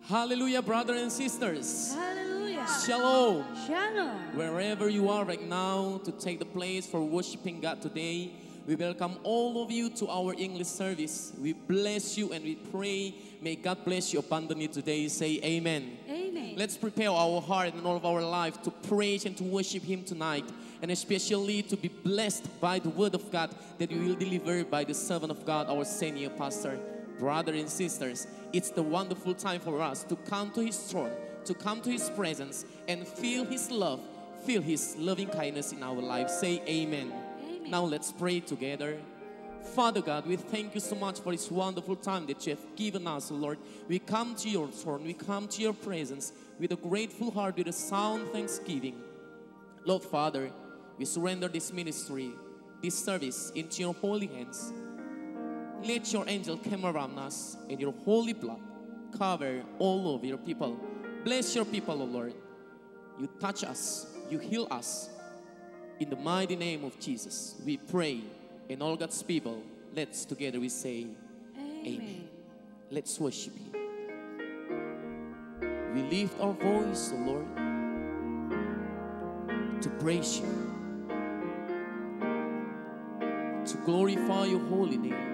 Hallelujah, brothers and sisters. Hallelujah. Shalom. Shalom. Wherever you are right now to take the place for worshiping God today, we welcome all of you to our English service. We bless you and we pray. May God bless you abundantly today. Say amen. Amen. Let's prepare our heart and all of our life to praise and to worship Him tonight. And especially to be blessed by the word of God that we will deliver by the servant of God, our senior pastor. Brothers and sisters, it's the wonderful time for us to come to His throne, to come to His presence and feel His love, feel His loving kindness in our lives. Say amen. Amen. Now let's pray together. Father God, we thank you so much for this wonderful time that you have given us, Lord. We come to your throne, we come to your presence with a grateful heart, with a sound thanksgiving. Lord Father, we surrender this ministry, this service into your holy hands. Let your angel come around us and your holy blood cover all of your people. Bless your people, O Lord. You touch us, you heal us. In the mighty name of Jesus, we pray. And all God's people, let's together we say, Amen. Let's worship Him. We lift our voice, O Lord, to praise you, to glorify your holy name.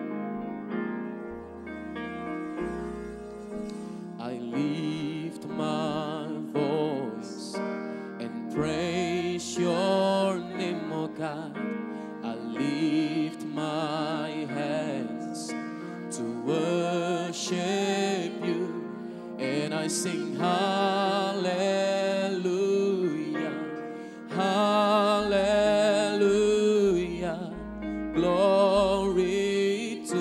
I lift my voice and praise your name, O God. I lift my hands to worship you, and I sing hallelujah, hallelujah, glory to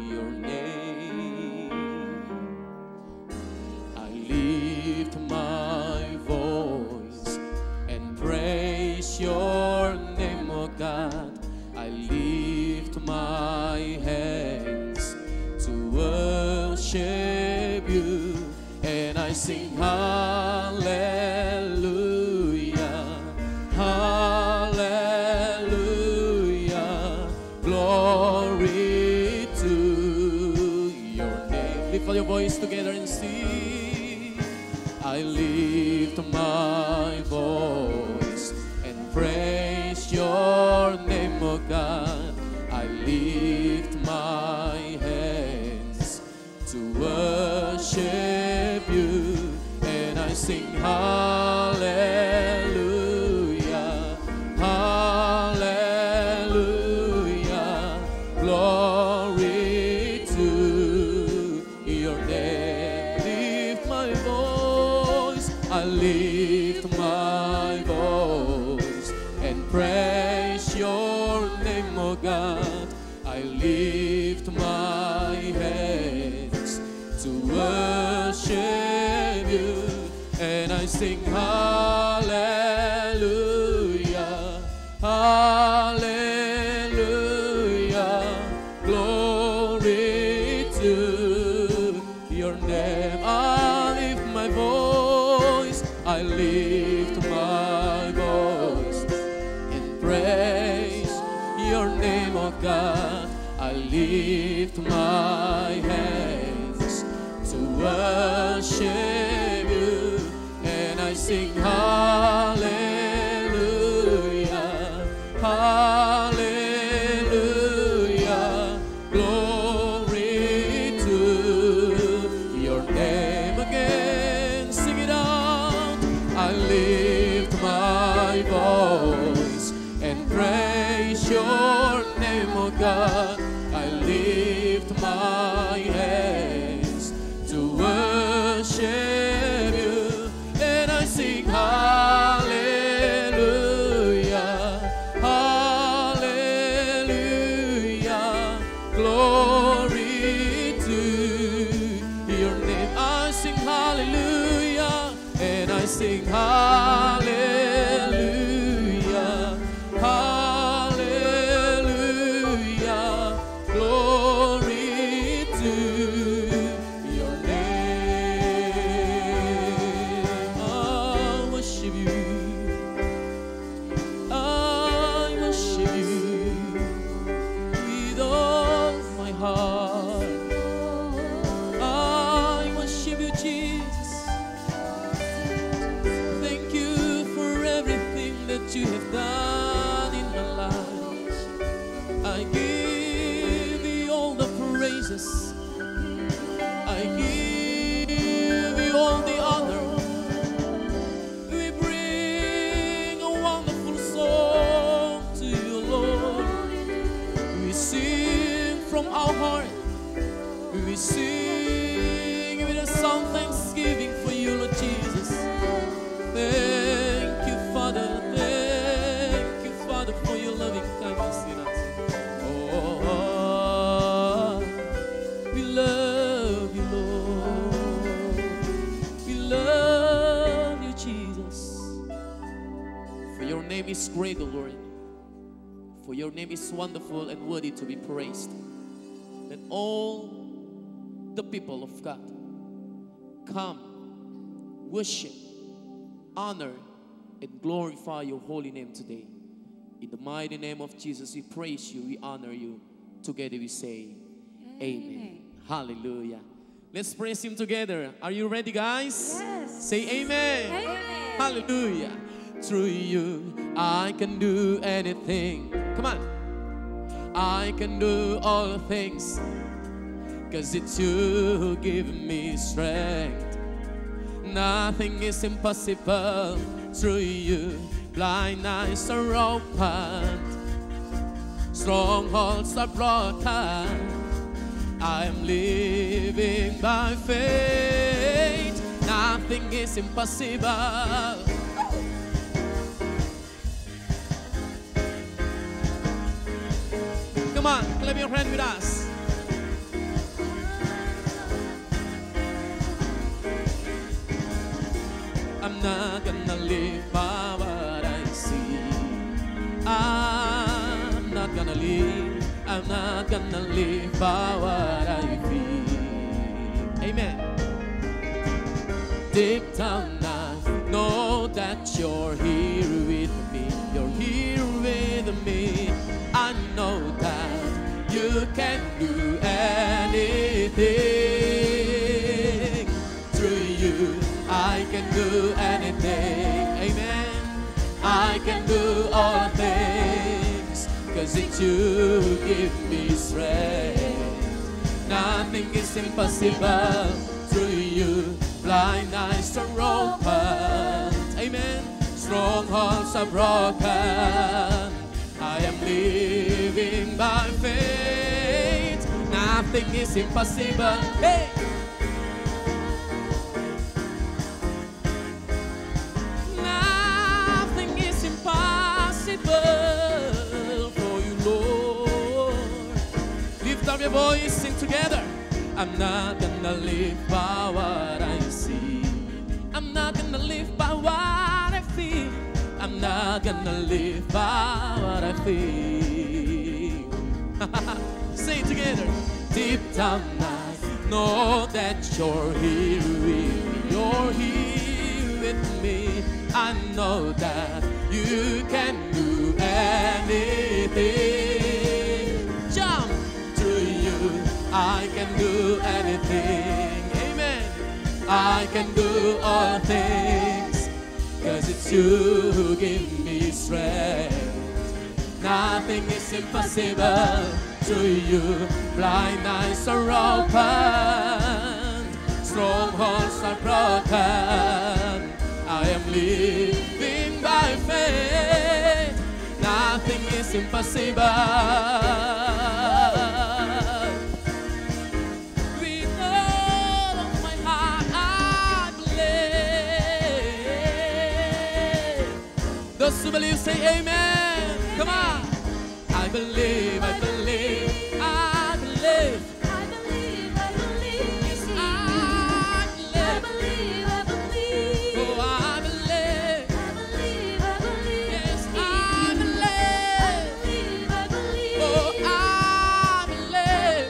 your name. I lift my voice and praise your name, O God. I lift my hands to worship you, and I sing hallelujah, hallelujah, glory to your name. Lift all your voice together and sing. I lift my voice and praise your name, O God. I lift my hands to worship you, and I sing hallelujah, hallelujah, glory to your name. Lift my voice, I lift my voice and praise your name, O God. I lift my hands to worship you, and I sing hallelujah, hallelujah, glory to your name. I lift my voice, I lift my voice and praise your name, O God. I lift my hands to worship you, and I sing hallelujah, hallelujah, glory to your name. Again, sing it out. I lift my voice and praise your name, O God. I lift my hands to worship you, and I sing hallelujah, hallelujah, glory to your name. I sing hallelujah, and I sing hallelujah, hallelujah, glory to your name. I worship you, I worship you with all my heart. I worship Jesus. I give you all the honor. We bring a wonderful song to you, Lord. We sing from our heart. We sing with a song thanksgiving for you, Lord Jesus. Thank you, Father. Thank you, Father, for your loving kindness in us. Oh, we love you, Lord. We love you, Jesus. For your name is great, O Lord. For your name is wonderful and worthy to be praised. Let all the people of God come, worship, honor, and glorify your holy name today. In the mighty name of Jesus, we praise you, we honor you. Together we say, Amen. Hallelujah. Let's praise him together. Are you ready, guys? Yes. Say amen. Amen. Hallelujah. Through you, I can do anything. Come on. I can do all things, 'cause it's you who give me strength. Nothing is impossible through you. Blind eyes are opened, strongholds are broken. I am living by faith. Nothing is impossible. Come on, clap your hand with us. I'm not gonna live by what I see. I'm not gonna live by what I feel. Amen. Deep down I know that you're here with me. You're here with me. I know that you can do anything. Through you I can do anything. Amen. I can do all things, 'cause it's you who give me strength. Nothing is impossible through you. Blind eyes are opened. Amen. Strongholds are broken. I am living by faith. Nothing is impossible. Hey! Nothing is impossible for you, Lord. Lift up your voice, sing together. I'm not gonna live by what I see. I'm not gonna live by what I feel. I'm not gonna live by what I feel. Say it together. Deep down I know that you're here with me. You're here with me. I know that you can do anything. Jump through you. I can do anything. Amen. I can do all things, 'cause it's you who give me strength. Nothing is impossible through you. Blind eyes are open, strongholds are broken. I am living by faith. Nothing is impossible. With all of my heart I believe. Those who believe say amen. Come on. I believe, I believe, I believe. I believe, I believe. Yes, I believe. I believe, I believe. Oh, I believe. I believe, I believe. Yes, I I believe. believe, I believe. Oh, I believe. I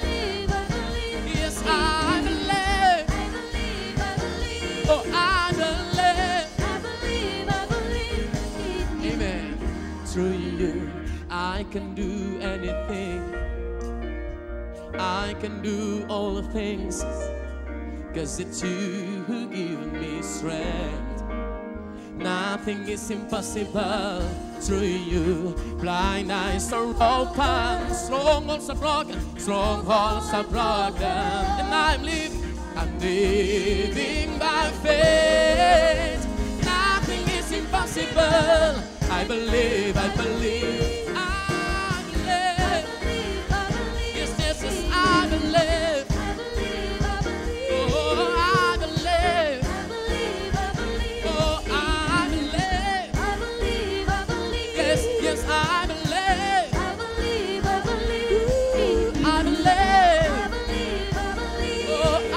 believe, I believe. Yes, I believe. I believe, I believe. Oh, I believe. I believe, I believe. Amen. Through you, I can do anything. I can do all things, 'cause it's you who give me strength. Nothing is impossible through you. Blind eyes are open, strongholds are broken, strongholds are broken. And I'm living by faith. Nothing is impossible. I believe, I believe, I believe. Yes, yes, yes, I believe. Oh, I believe. Oh, I believe. Yes, yes, I believe. I believe. Oh, I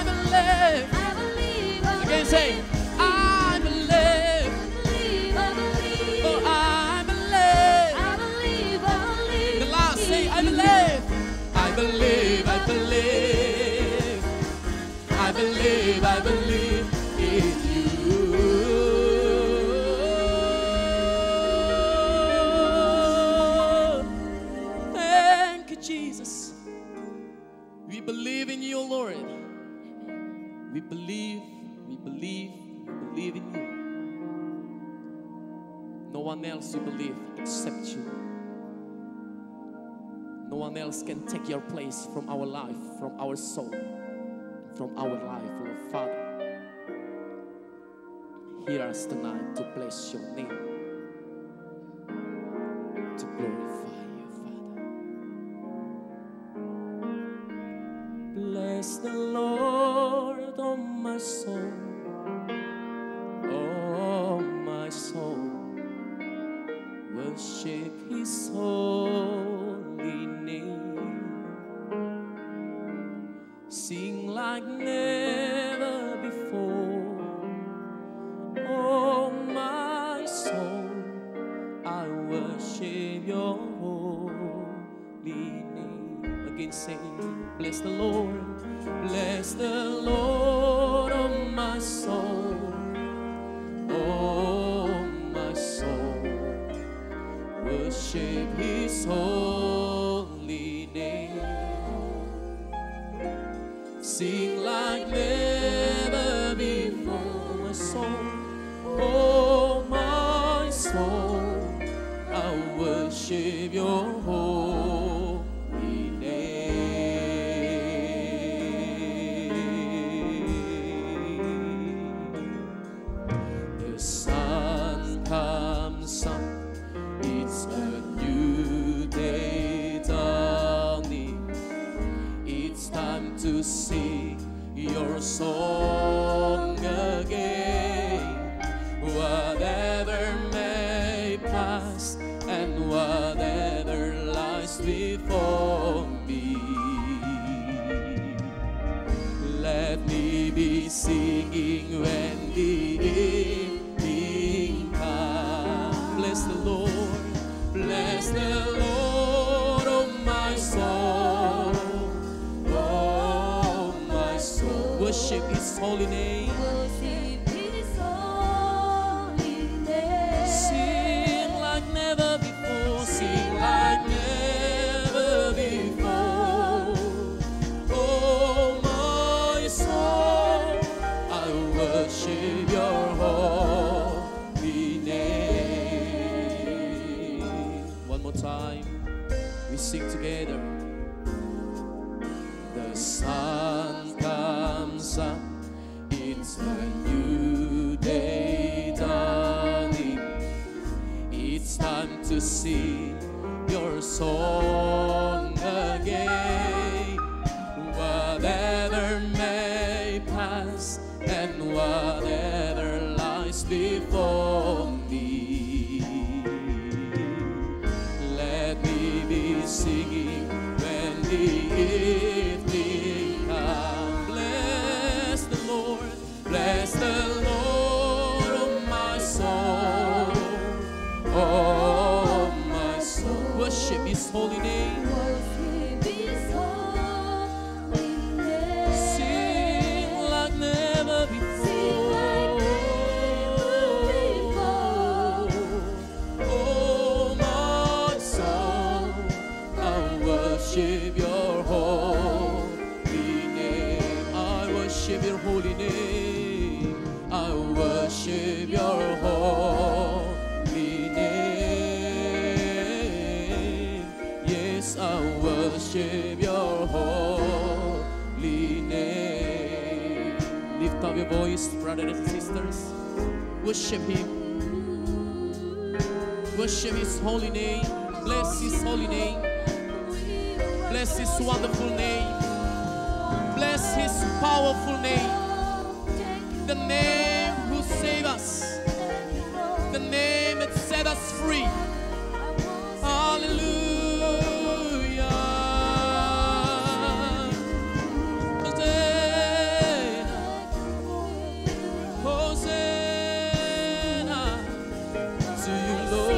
believe. Again, say, I believe. Oh, I believe. The last, say, I believe. I believe, I believe. I believe, I believe in you. Thank you, Jesus. We believe in you, Lord. We believe, we believe, we believe in you. No one else we believe except you. No one else can take your place from our life, from our soul, from our life, Lord Father. Hear us tonight to bless your name, to glorify you, Father. Bless the Lord, oh my soul, oh my soul. Worship His holy name. Sing like never before. Oh my soul, I worship your holy name. Again sing, bless the Lord. Bless the Lord, oh my soul. Oh my soul, worship His holy name. Sing like never before, my soul. Oh my soul, I worship your holy name. The sun comes up, it's a new day dawning. It's time to sing your song again. Whatever may pass and whatever lies before me, let me be singing when the evening comes. Bless the Lord, bless the Lord, oh my soul, oh my soul. Worship His holy name. Sing like never before, sing like never before. Oh my soul, I worship your holy name. One more time, we sing together. The sun comes up, it's a new day dawning. It's time to sing your song again. Whatever may pass and whatever lies before me, let me be singing when the evening comes. Bless the Lord, bless the Lord, oh my soul, oh my soul. Worship His holy name. Sing like never before. Oh my soul, I worship your holy name. I worship your holy name. I worship your Jesus. Worship Him. Worship His holy name. Bless His holy name. Bless His wonderful name. Bless His powerful name. The name who saved us. The name that set us free. Hallelujah. Hosanna. Hosanna to you, Lord.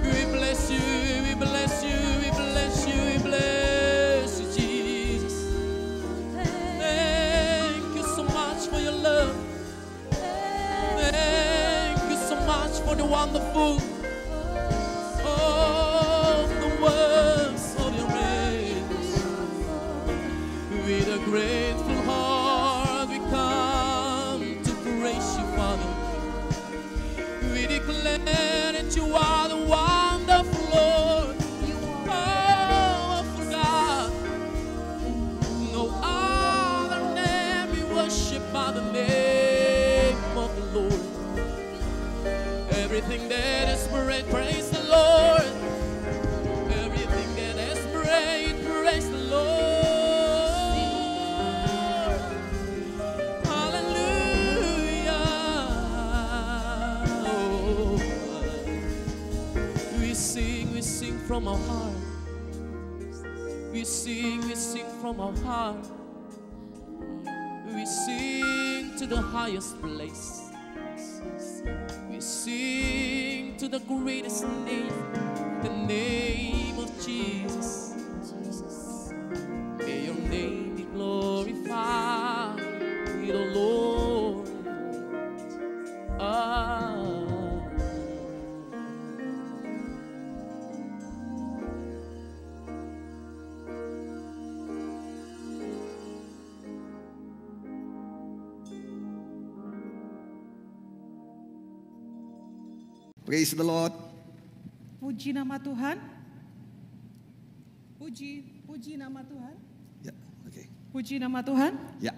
We bless you, we bless you, we bless you, we bless you, Jesus. Thank you so much for your love. Thank you so much for the wonderful the words of your grace. With a grateful heart we come to praise you, Father. We declare that you are the wonderful Lord, powerful God. No other name we worship but the name of the Lord. Everything that is breath, praise the Lord. Everything that is breath, praise the Lord. Hallelujah. Oh. We sing from our heart. We sing from our heart. We sing to the highest place. We sing to the greatest name, the name of Jesus. May your name be glorified, the Lord. Praise the Lord. Puji nama Tuhan. Puji nama Tuhan. Yeah, okay. Puji nama Tuhan. Yeah.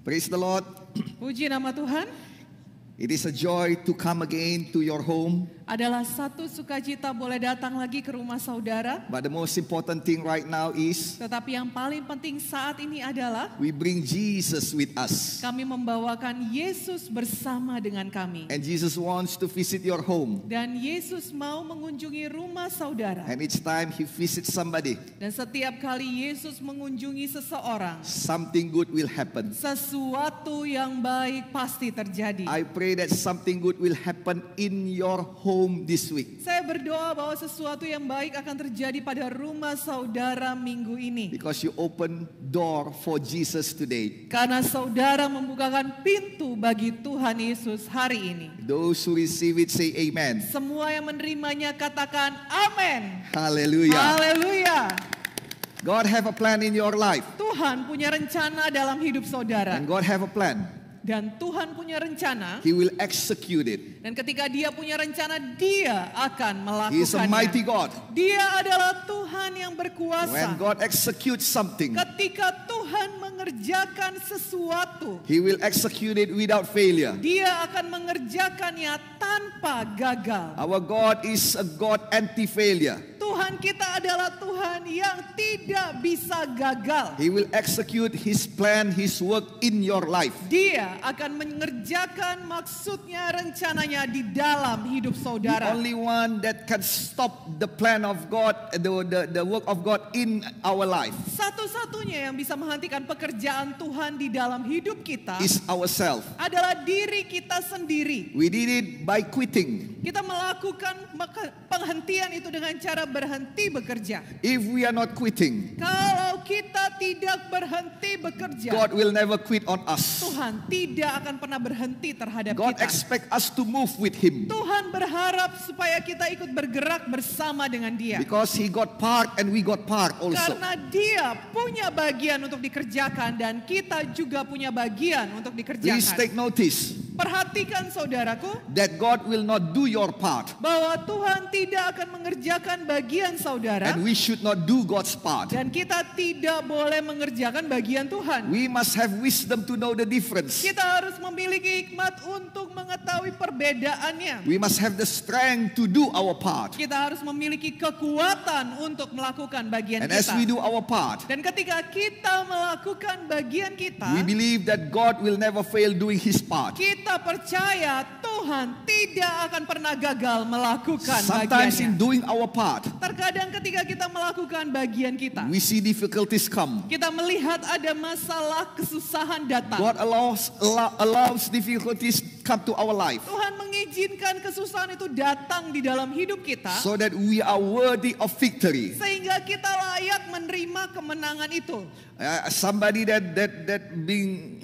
Praise the Lord. Puji nama Tuhan. It is a joy to come again to your home. Adalah satu sukacita boleh datang lagi ke rumah saudara. But the most important thing right now is Tetapi yang paling penting saat ini adalah we bring Jesus with us. kami membawakan Yesus bersama dengan kami. And Jesus wants to visit your home. Dan Yesus mau mengunjungi rumah saudara. And each time He visits somebody, Dan setiap kali Yesus mengunjungi seseorang, something good will happen. sesuatu yang baik pasti terjadi. I pray that something good will happen in your home this week. Saya berdoa bahwa sesuatu yang baik akan terjadi pada rumah saudara minggu ini. Because you open door for Jesus today. Karena saudara membukakan pintu bagi Tuhan Yesus hari ini. Those who receive it say amen. Semua yang menerimanya katakan amin. Hallelujah. Haleluya. God have a plan in your life. Tuhan punya rencana dalam hidup saudara. And God have a plan. Dan Tuhan punya rencana. He will execute it. Dan ketika dia punya rencana, dia akan He is a mighty melakukannya. God. Dia adalah Tuhan yang berkuasa. When God executes something, Ketika Tuhan mengerjakan sesuatu, He will execute it without failure. dia akan mengerjakannya tanpa gagal. Our God is a God anti-failure. Tuhan kita adalah Tuhan yang tidak bisa gagal. He will execute His plan, His work in your life. Dia akan mengerjakan maksudnya, rencananya di dalam hidup The saudara. only one that can stop the plan of God, the work of God in our life Satu-satunya yang bisa menghentikan pekerjaan Tuhan di dalam hidup kita is ourselves. adalah diri kita sendiri. We did it by quitting. Kita melakukan penghentian itu dengan cara berhenti bekerja. If we are not quitting, Kalau kita tidak berhenti bekerja, God will never quit on us. Tuhan tidak akan pernah berhenti terhadap God kita. expects us to move with Him. Tuhan berharap supaya kita ikut bergerak bersama dengan Dia. Because He got part and we got part also. Karena Dia punya bagian untuk dikerjakan dan kita juga punya bagian untuk Please dikerjakan. take notice. Perhatikan saudaraku, that God will not do your part. bahwa Tuhan tidak akan mengerjakan bagian saudara, And we should not do God's part. dan kita tidak boleh mengerjakan bagian Tuhan. We must have wisdom to know the difference. Kita harus memiliki hikmat untuk mengetahui perbedaannya. We must have the strength to do our part. Kita harus memiliki kekuatan untuk melakukan bagian And as we kita. do our part, Dan ketika kita melakukan bagian kita, we believe that God will never fail doing His part. kita percaya Tuhan tidak akan pernah gagal melakukan Sometimes in bagiannya. doing our part, Terkadang ketika kita melakukan bagian kita, we see difficulties come. kita melihat ada masalah kesusahan datang. God allows difficulties come to our life Tuhan mengizinkan kesusahan itu datang di dalam hidup kita, so that we are worthy of victory. sehingga kita layak menerima kemenangan itu. Somebody that being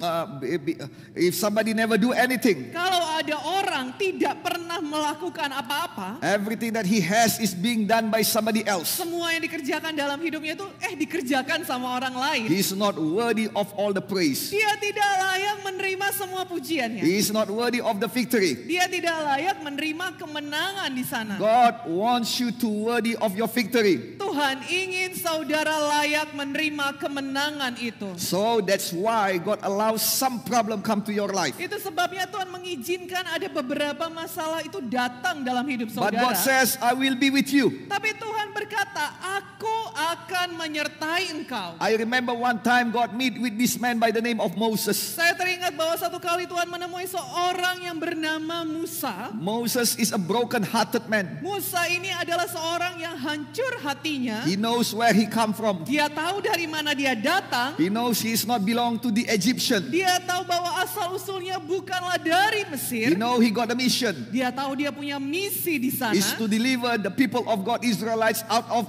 if somebody never do anything, Kalau ada orang tidak pernah melakukan apa-apa, everything that he has is being done by somebody else. semua yang dikerjakan dalam hidupnya itu dikerjakan sama orang lain. He is not worthy of all the praise. Dia tidak layak menerima semua pujiannya. He is not worthy of the victory. Dia tidak layak menerima kemenangan di sana. God wants you to worthy of your victory. Tuhan ingin saudara layak menerima kemenangan itu. So that's why God allows some problem come to your life. Itu sebabnya Tuhan mengizinkan ada beberapa masalah itu datang dalam hidup But God saudara. says, I will be with you. Tapi Tuhan berkata, aku akan menyertai engkau. I remember one time God meet with this man by the name of Moses. Saya teringat bahwa satu kali Tuhan menemui seorang yang bernama Musa. Moses is a broken-hearted man. Musa ini adalah seorang yang hancur hatinya. He knows where he come from. Dia tahu dari mana dia datang. He knows he is not belong to the Egyptian. Dia tahu bahwa asal usulnya bukanlah dari He Mesir. know he got a mission. Dia tahu dia punya misi di sana, Is to deliver the people of God, Israelites, out of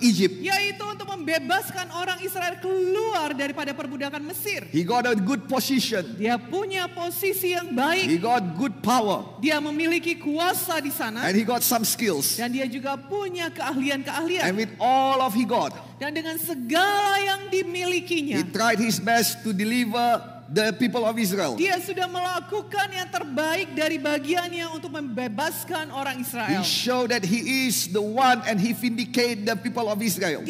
Egypt. yaitu untuk membebaskan orang Israel keluar daripada perbudakan Mesir. He got a good position. Dia punya posisi yang baik. He got good power. Dia memiliki kuasa di sana. And he got some skills. Dan dia juga punya And keahlian-keahlian. with all of he got, Dan dengan segala yang he dimilikinya, tried his best to deliver the people of Israel. dia sudah melakukan yang terbaik dari bagiannya untuk membebaskan orang He Israel. showed that he is the one and he vindicate the people of Israel.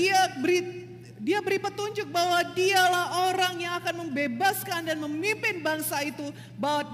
Dia beri petunjuk bahwa dialah orang yang akan membebaskan dan memimpin bangsa itu,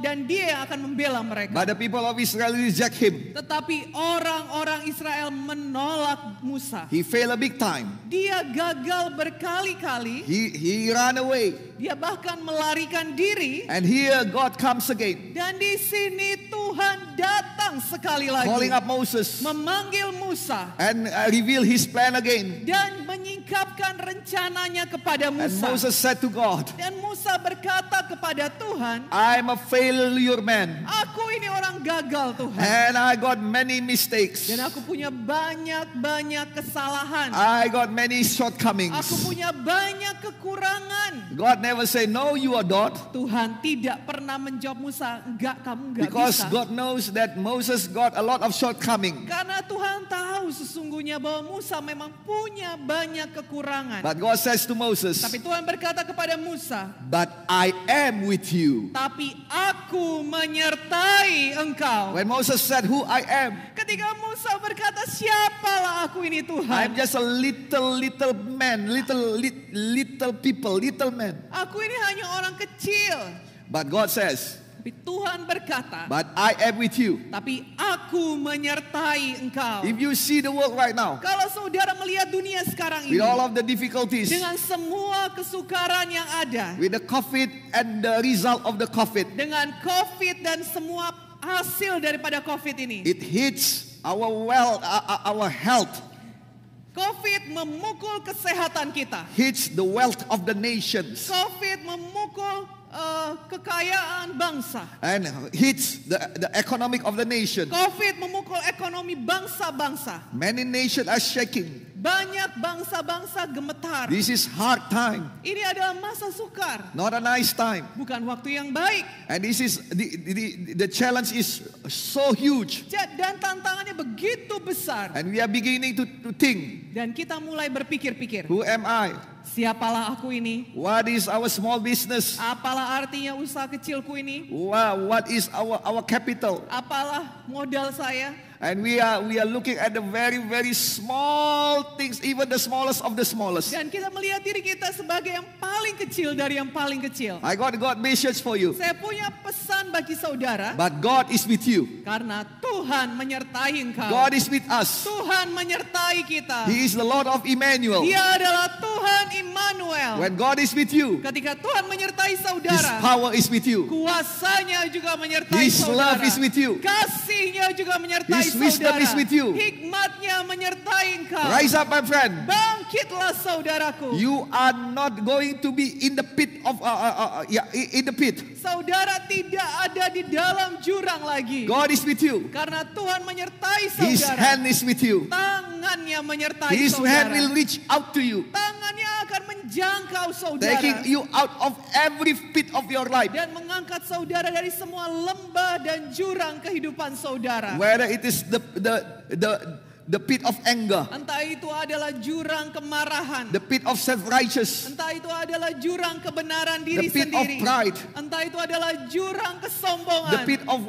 dan dia yang akan membela mereka. But the people of Israel reject him. Tetapi orang-orang Israel menolak Musa. He failed a big time. Dia gagal berkali-kali. He ran away. Dia bahkan melarikan diri. And here God comes again, Dan di sini Tuhan datang sekali lagi, calling up Moses memanggil Musa and reveal his plan again. dan menyingkapkan rencananya kepada And Musa. Moses said to God, Dan Musa berkata kepada Tuhan, I'm a failure man. aku ini orang gagal Tuhan. And I got many mistakes. Dan aku punya banyak kesalahan. I got many Aku shortcomings. punya banyak kekurangan. God never say, no, you are not. Tuhan tidak pernah menjawab Musa, enggak, kamu enggak Because bisa. God knows that Moses got a lot of shortcomings. Karena Tuhan tahu sesungguhnya bahwa Musa memang punya banyak kekurangan. But God says to Moses, Tapi Tuhan berkata kepada Musa, but I am with you. tapi aku menyertai engkau. When Moses said, who I am, Ketika Musa berkata, siapalah aku ini I'm Tuhan? just a little man, little people, little man. Aku ini hanya orang kecil. But God says, Tapi Tuhan berkata, but I am with you. tapi aku menyertai engkau. If you see the world right now, Kalau saudara melihat dunia sekarang ini, with all of the difficulties, dengan semua kesukaran yang ada, with the COVID and the result of the COVID, dengan COVID dan semua hasil daripada COVID ini, it hits our health, COVID memukul kesehatan kita. hits the wealth of the nations, COVID memukul kekayaan bangsa. and hits the economic of the nation. COVID memukul ekonomi bangsa-bangsa. Many nations are shaking. Banyak bangsa-bangsa gemetar. This is hard time, Ini adalah masa sukar, not a nice time. bukan waktu yang baik. And this is the challenge is so huge. Dan tantangannya begitu besar. And we are beginning to think, Dan kita mulai berpikir-pikir, who am I? Siapalah aku ini? What is our small business? Apalah artinya usaha kecilku ini? What is our capital? Apalah modal saya? And we are looking at the very small things, even the smallest of the smallest. Dan kita melihat diri kita sebagai yang paling kecil dari yang paling kecil. I got message for you. Saya punya pesan bagi saudara, But God is with you. karena Tuhan menyertai engkau. God is with us. Tuhan menyertai kita. He is the Lord of Emmanuel. Dia adalah Tuhan Immanuel. When God is with you, Ketika Tuhan menyertai His saudara, power is with you. kuasanya juga menyertai His saudara. love is with you. Kasihnya juga menyertai His wisdom saudara. is with you. Hikmatnya menyertai engkau. Rise up, my friend. Bangkitlah saudaraku. You are not going to be in the pit of in the pit. Saudara tidak ada di dalam jurang lagi. God is with you. Karena Tuhan menyertai His saudara. hand is with you. Tangannya menyertai His hand saudara. will reach out to you, Tangannya akan menjangkau saudara. taking you out of every pit of your life. Dan mengangkat saudara dari semua lembah dan jurang kehidupan saudara. Whether it is the pit of anger, Entah itu adalah jurang kemarahan. the pit of self-righteous, Entah itu adalah jurang kebenaran diri The pit of sendiri. pride. Entah itu adalah jurang the kesombongan. pit of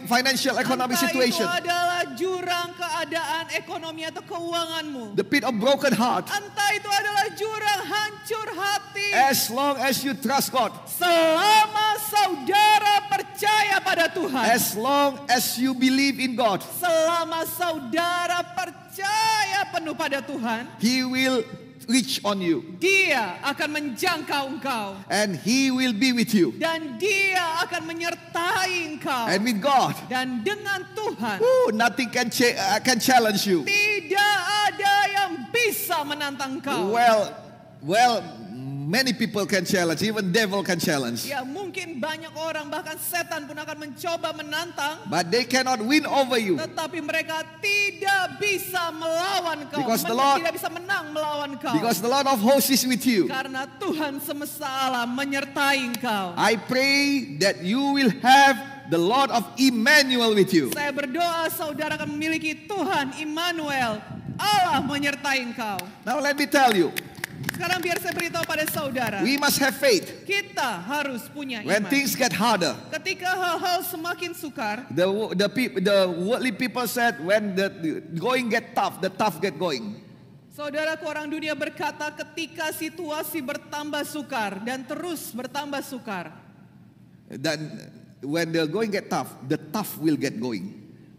financial economic Entah situation, itu adalah jurang keadaan ekonomi atau keuanganmu. the pit of broken heart. Entah itu adalah jurang hancur hati. As long as you trust God, Selama saudara percaya pada Tuhan. as long as you believe in God, Selama saudara percaya penuh pada Tuhan, He will reach on you Dia akan menjangkau engkau. and He will be with you. Dan Dia akan menyertai engkau. And with God, Dan dengan Tuhan, nothing can challenge you. tidak ada yang bisa menantang engkau. Well, many people can challenge, even devil can challenge. Ya mungkin banyak orang bahkan setan pun akan mencoba menantang. But they cannot win over you Tetapi mereka tidak bisa melawan kau. Because the Mereka Lord- tidak bisa menang melawan kau. because the Lord of hosts is with you. Karena Tuhan semesta alam menyertai engkau. I pray that you will have the Lord of Emmanuel with you. Saya berdoa saudara akan memiliki Tuhan Immanuel. Allah menyertai engkau. Now let me tell you, Sekarang biar saya beritahu pada saudara. we must have faith. Kita harus punya When iman. things get harder, Ketika hal-hal semakin sukar, the worldly people said, when the going get tough, the tough get going. saudaraku orang dunia berkata ketika situasi bertambah sukar dan terus bertambah sukar. Then when the going get tough, the tough will get going.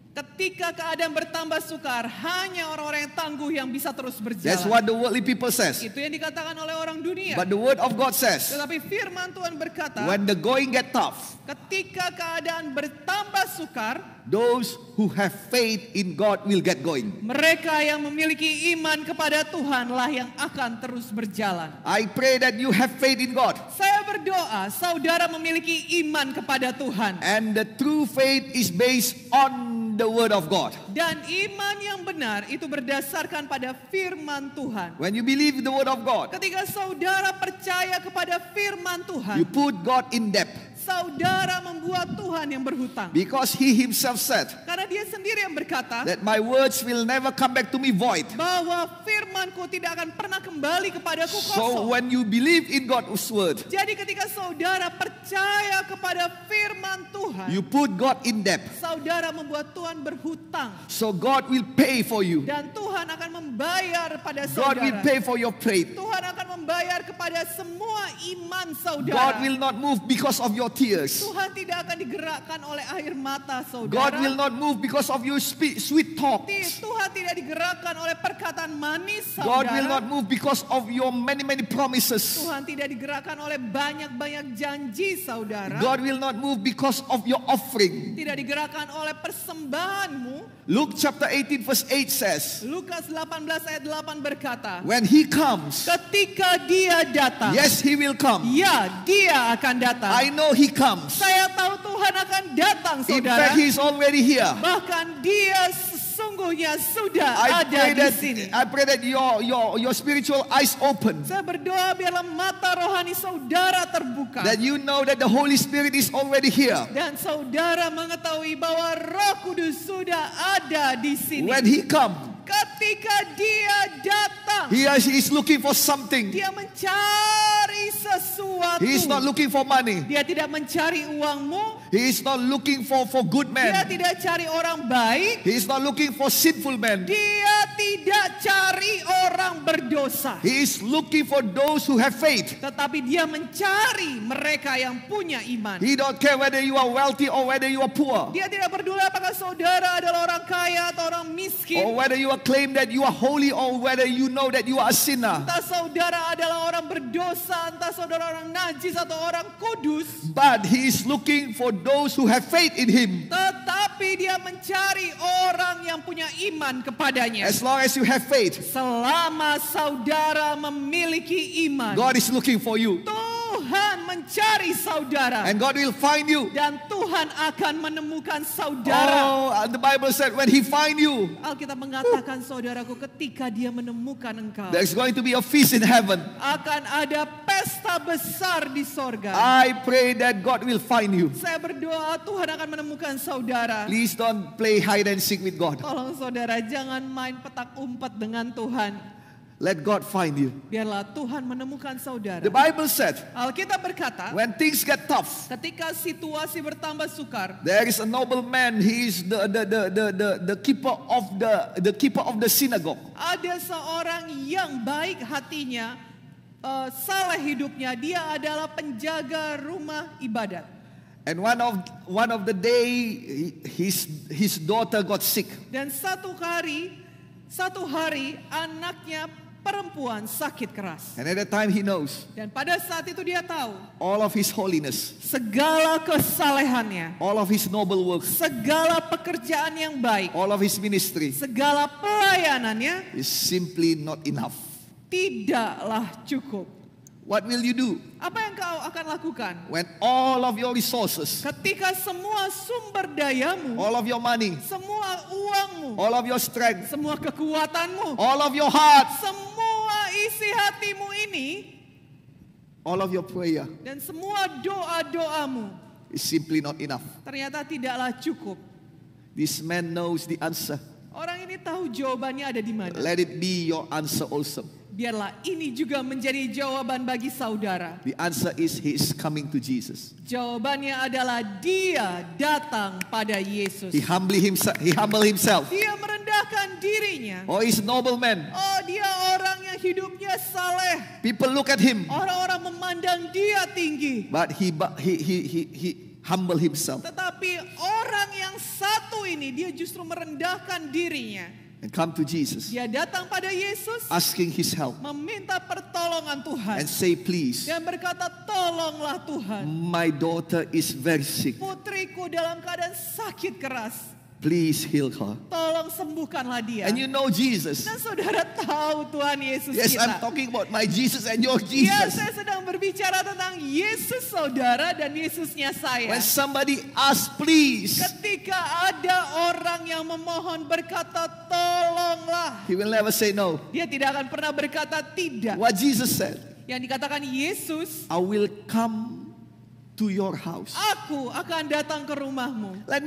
Ketika keadaan bertambah sukar, hanya orang-orang yang tangguh yang bisa terus That's berjalan. what the worldly people says. Itu yang dikatakan oleh orang dunia. But the word of God says, Tetapi firman Tuhan berkata, when the going get tough, ketika keadaan bertambah sukar, those who have faith in God will get going. mereka yang memiliki iman kepada Tuhanlah yang akan terus berjalan. I pray that you have faith in God. Saya berdoa saudara memiliki iman kepada Tuhan. And the true faith is based on the word of God. Dan iman yang benar itu berdasarkan pada firman Tuhan. When you believe the word of God, Ketika saudara percaya kepada firman you Tuhan, put God in debt. saudara membuat Tuhan yang berhutang. Because He Himself said Karena dia sendiri yang berkata that my words will never come back to me void. bahwa firmanku tidak akan pernah kembali kepadaku So kosong. when you believe in God's word, Jadi ketika saudara percaya kepada firman Tuhan, you put God in debt. saudara membuat Tuhan berhutang. So God will pay for you. Dan Tuhan akan membayar pada God will saudara. pay for your faith. Tuhan akan membayar kepada semua iman saudara. God will not move because of your tears. Tuhan tidak akan digerakkan oleh air mata God saudara. will not move because of your sweet talk. Tuhan tidak digerakkan oleh perkataan manis God saudara. will not move because of your many promises. Tuhan tidak digerakkan oleh banyak-banyak janji saudara. God will not move because of your offering. Tidak digerakkan oleh persembahanmu. Luke chapter 18 verse 8 says, Lukas 18 ayat 8 berkata, when He comes, ketika dia datang, yes, He will come. ya dia akan datang. I know He comes. Saya tahu Tuhan akan datang In saudara. fact, He is already here. Bahkan dia sesungguhnya sudah I ada pray di that sini. your spiritual eyes open, Saya berdoa biarlah mata rohani saudara terbuka. that you know that the Holy Spirit is already here. Dan saudara mengetahui bahwa Roh Kudus sudah ada di sini. When He come, Ketika dia datang, he is looking for something. dia mencari sesuatu. He is not looking for money. Dia tidak mencari uangmu. He is not looking for good Dia men. tidak cari orang baik. He is not looking for sinful men. Dia tidak cari orang berdosa. He is looking for those who have faith. Tetapi dia mencari mereka yang punya iman. He don't care whether you are wealthy or whether you are poor, Dia tidak peduli apakah saudara adalah orang kaya atau orang or miskin. whether you are claim that you are holy or whether you know that you are a sinner. Entah saudara adalah orang berdosa, entah saudara orang najis atau orang kudus. But he is looking for those who have faith in him. Tetapi dia mencari orang yang punya iman kepadanya. As long as you have faith, Selama saudara memiliki iman, God is looking for you. Tuhan mencari saudara. And God will find you. Dan Tuhan akan menemukan saudara. Oh, the Bible said when he find you, Alkitab mengatakan saudaraku, ketika dia menemukan engkau, there's going to be a feast in heaven. akan ada pesta besar di sorga. I pray that God will find you. Saya berdoa Tuhan akan menemukan saudara. Please don't play hide and seek with God. Tolong saudara jangan main petak umpet dengan Tuhan. Let God find you. Biarlah Tuhan menemukan saudara. The Bible said Alkitab berkata, when things get tough, ketika situasi bertambah sukar, there is a noble man. He is the keeper of the synagogue. ada seorang yang baik hatinya, saleh hidupnya. Dia adalah penjaga rumah ibadat. And one of the day, his daughter got sick. Dan satu hari anaknya perempuan sakit keras. And at that time he knows Dan pada saat itu dia tahu all of his holiness, segala kesalehannya, all of his noble works, segala pekerjaan yang baik, all of his ministry segala pelayanannya is simply not enough. tidaklah cukup. What will you do Apa yang kau akan lakukan when all of your resources, ketika semua sumber dayamu, all of your money, semua uangmu, all of your strength, semua kekuatanmu, all of your heart, semua isi hatimu ini, all of your prayer dan semua doa-doamu is simply not enough? ternyata tidaklah cukup? This man knows the answer. Orang ini tahu jawabannya ada di mana. Let it be your answer also. Biarlah ini juga menjadi jawaban bagi saudara. The answer is he is coming to Jesus. Jawabannya adalah dia datang pada Yesus. He humbled himself. Dia merendahkan dirinya. Oh, he's a noble man. Oh, dia orang yang hidupnya saleh. People look at him, Orang-orang memandang dia tinggi. but he humbled himself Tetapi orang yang satu ini, dia justru merendahkan dirinya. and come to Jesus, Dia datang pada Yesus, asking his help meminta pertolongan Tuhan. and say, please, Dan berkata, tolonglah Tuhan. my daughter is very sick. Putriku dalam keadaan sakit keras. Please heal her. Tolong sembuhkanlah dia. And you know Jesus. Dan saudara tahu Tuhan Yesus Yes, kita. I'm talking about my Jesus and your Ya, Jesus. saya sedang berbicara tentang Yesus saudara dan Yesusnya saya. When somebody asks, please, Ketika ada orang yang memohon berkata tolonglah, he will never say no. dia tidak akan pernah berkata tidak. What Jesus said, Yang dikatakan Yesus, I will come to your house. aku akan datang ke rumahmu. Let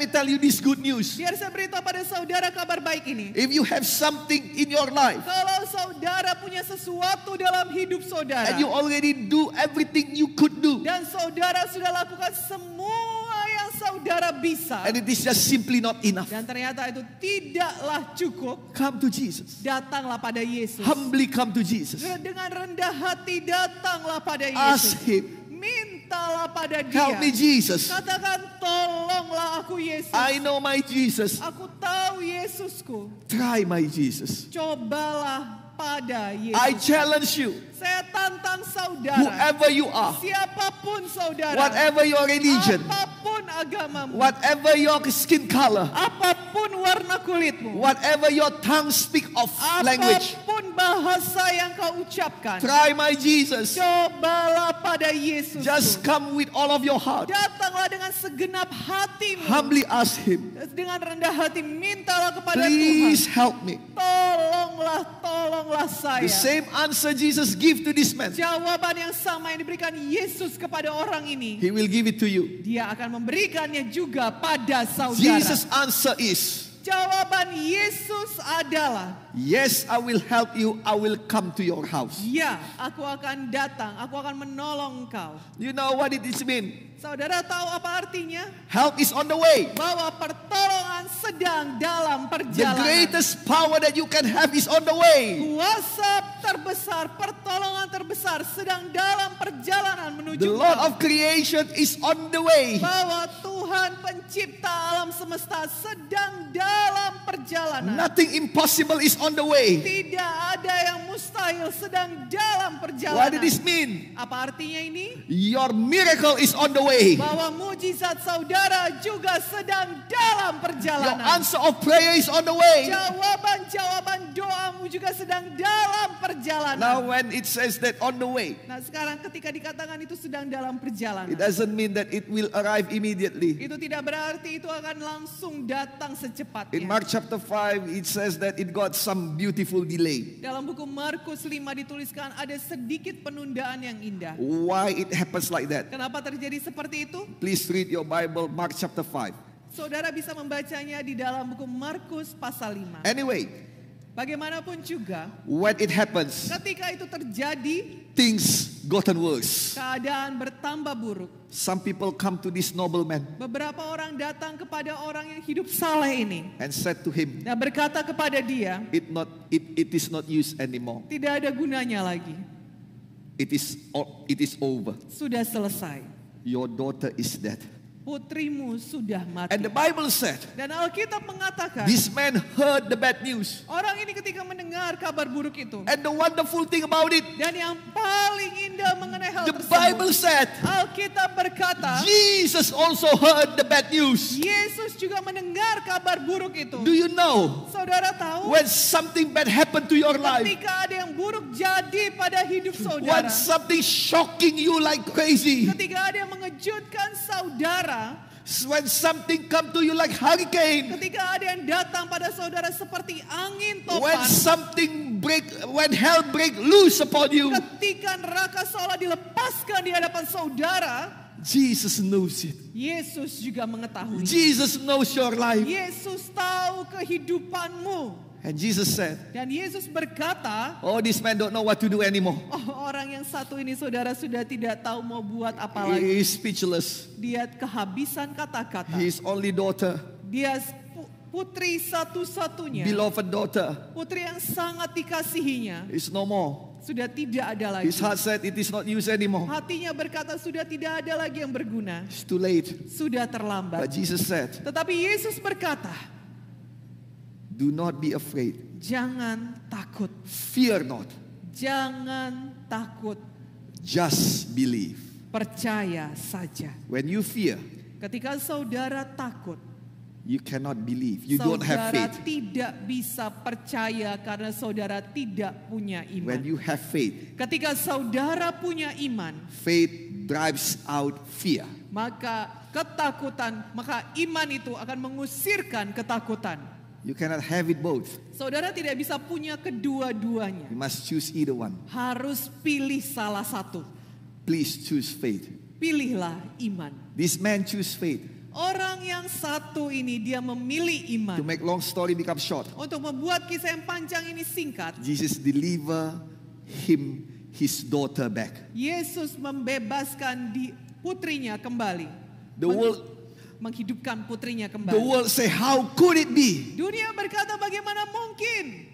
me tell you this good news. Biar saya beritahu pada saudara kabar baik ini. If you have something in your life Kalau saudara punya sesuatu dalam hidup saudara, and you already do everything you could do, dan saudara sudah lakukan semua yang saudara bisa, and it is just simply not enough, dan ternyata itu tidaklah cukup, come to Jesus. datanglah pada Yesus. Humbly come to Jesus. Dengan rendah hati datanglah pada Ask Yesus. him, Mintalah pada help me dia. Jesus. Katakan, tolonglah aku Yesus. I know my Jesus. Aku tahu Yesusku. Try my Jesus. Cobalah pada Yesus. I challenge you, Saya tantang saudara. whoever you are, Siapapun saudara. whatever your religion, Apapun agamamu. whatever your skin color, Apapun warna kulitmu. whatever your tongue speak of language, Apapun bahasa yang kau ucapkan. try my Jesus. Cobalah pada Yesus. Just come with all of your heart. Datanglah dengan segenap hatimu. Humbly ask him, Dengan rendah hati mintalah kepada please Tuhan. help me. Tolonglah saya. The same answer Jesus give to this man, Jawaban yang sama yang diberikan Yesus kepada orang ini, he will give it to you. dia akan memberikannya juga pada saudara. Jesus' answer is, Jawaban Yesus adalah, yes, I will help you. I will come to your house. ya, aku akan datang, aku akan menolong engkau. You know what it is mean? Saudara tahu apa artinya? Help is on the way. Bahwa pertolongan sedang dalam The perjalanan. greatest power that you can have is on the way. Kuasa terbesar, pertolongan terbesar sedang dalam perjalanan menuju The Lord engkau. of creation is on the way. Bahwa Tuhan pencipta alam semesta sedang dalam perjalanan. Nothing impossible is on the way. Tidak ada yang mustahil sedang dalam What perjalanan. does this mean? Apa artinya ini? Your miracle is on the way. Bahwa mujizat saudara juga sedang dalam Your perjalanan. answer of prayer is on the way. Jawaban-jawaban doamu juga sedang dalam perjalanan. Now when it says that on the way, Nah sekarang ketika dikatakan itu sedang dalam it perjalanan, doesn't mean that it will arrive immediately. itu tidak berarti itu akan langsung datang In secepatnya. Mark chapter 5, it says that it got some beautiful delay. Dalam buku Markus 5 dituliskan ada sedikit penundaan yang indah. Why it happens like that? Kenapa terjadi seperti itu? Please read your Bible, Mark chapter 5. Saudara bisa membacanya di dalam buku Markus pasal 5. Anyway, Bagaimanapun juga, when it happens, ketika itu terjadi, things gotten worse. keadaan bertambah buruk. Some people come to this nobleman Beberapa orang datang kepada orang yang hidup saleh ini and said to him, dan berkata kepada dia, it is not used anymore. tidak ada gunanya lagi, It is over. sudah selesai. Your daughter is dead. Putrimu sudah mati. And the Bible said, Dan Alkitab mengatakan, this man heard the bad news. orang ini ketika mendengar kabar buruk itu, And the wonderful thing about it, dan yang paling indah mengenai hal the Bible tersebut, said, Alkitab berkata, Jesus also heard the bad news. Yesus juga mendengar kabar buruk itu. Do you know, Saudara tahu, when something bad happened to your life, ketika ada yang buruk jadi pada hidup when saudara, something shocking you like crazy, ketika ada yang mengejutkan saudara, when something come to you like hurricane, ketika ada yang datang pada saudara seperti angin when topan, when hell break loose upon you, ketika neraka seolah dilepaskan di hadapan saudara, Jesus knows it. Yesus juga mengetahui. Jesus knows your life. Yesus tahu kehidupanmu. And Jesus said, Dan Yesus berkata, oh, this man don't know what to do anymore. oh, orang yang satu ini saudara sudah tidak tahu mau buat apa He lagi. is speechless. Dia kehabisan kata-kata. His only daughter, Dia putri satu-satunya. beloved daughter, Putri yang sangat dikasihinya. is no more. Sudah tidak ada lagi. His heart said it is not used anymore. Hatinya berkata sudah tidak ada lagi yang berguna. It's too late. Sudah But terlambat. Jesus said, Tetapi Yesus berkata, do not be afraid. jangan takut. Fear not. Jangan takut. Just believe. Percaya saja. When you fear, Ketika saudara takut, you cannot believe. You don't have saudara faith. tidak bisa percaya karena saudara tidak punya When iman. you have faith, Ketika saudara punya iman, faith drives out fear. maka iman itu akan mengusirkan ketakutan. You cannot have it both. Saudara tidak bisa punya kedua-duanya. You must choose either one. Harus pilih salah satu. Please choose faith. Pilihlah iman. This man choose faith. Orang yang satu ini dia memilih iman. To make long story become short, Untuk membuat kisah yang panjang ini singkat, Jesus deliver him his daughter back. Yesus membebaskan putrinya kembali. The world, Menghidupkan putrinya the kembali. world say, how could it be? Dunia berkata bagaimana mungkin?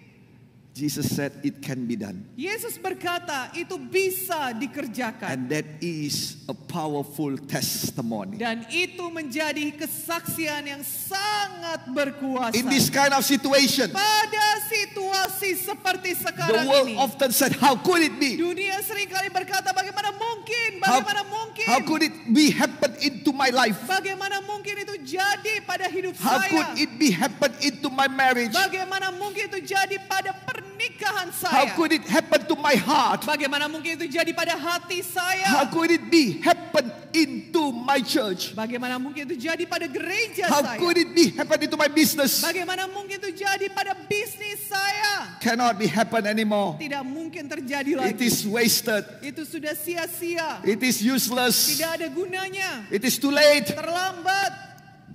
Jesus said it can be done. Yesus berkata itu bisa dikerjakan. And that is a powerful testimony. Dan itu menjadi kesaksian yang sangat berkuasa. In this kind of situation, Pada situasi seperti the sekarang world ini, often said, how could it be? dunia seringkali berkata bagaimana mungkin, How, bagaimana mungkin, how could it be happen into my life? bagaimana mungkin itu jadi pada hidup How could saya, it be happen into my marriage? bagaimana mungkin itu jadi pada pernikahan How saya, could it happen to my heart? bagaimana mungkin itu jadi pada hati How saya, could it be happen into my church? bagaimana mungkin itu jadi pada gereja How saya, could it be happen into my business? bagaimana mungkin itu jadi pada bisnis saya. Cannot be happen anymore. Tidak mungkin terjadi It lagi. is wasted. Itu sudah sia-sia. It is useless. Tidak ada gunanya. It is too late. Terlambat.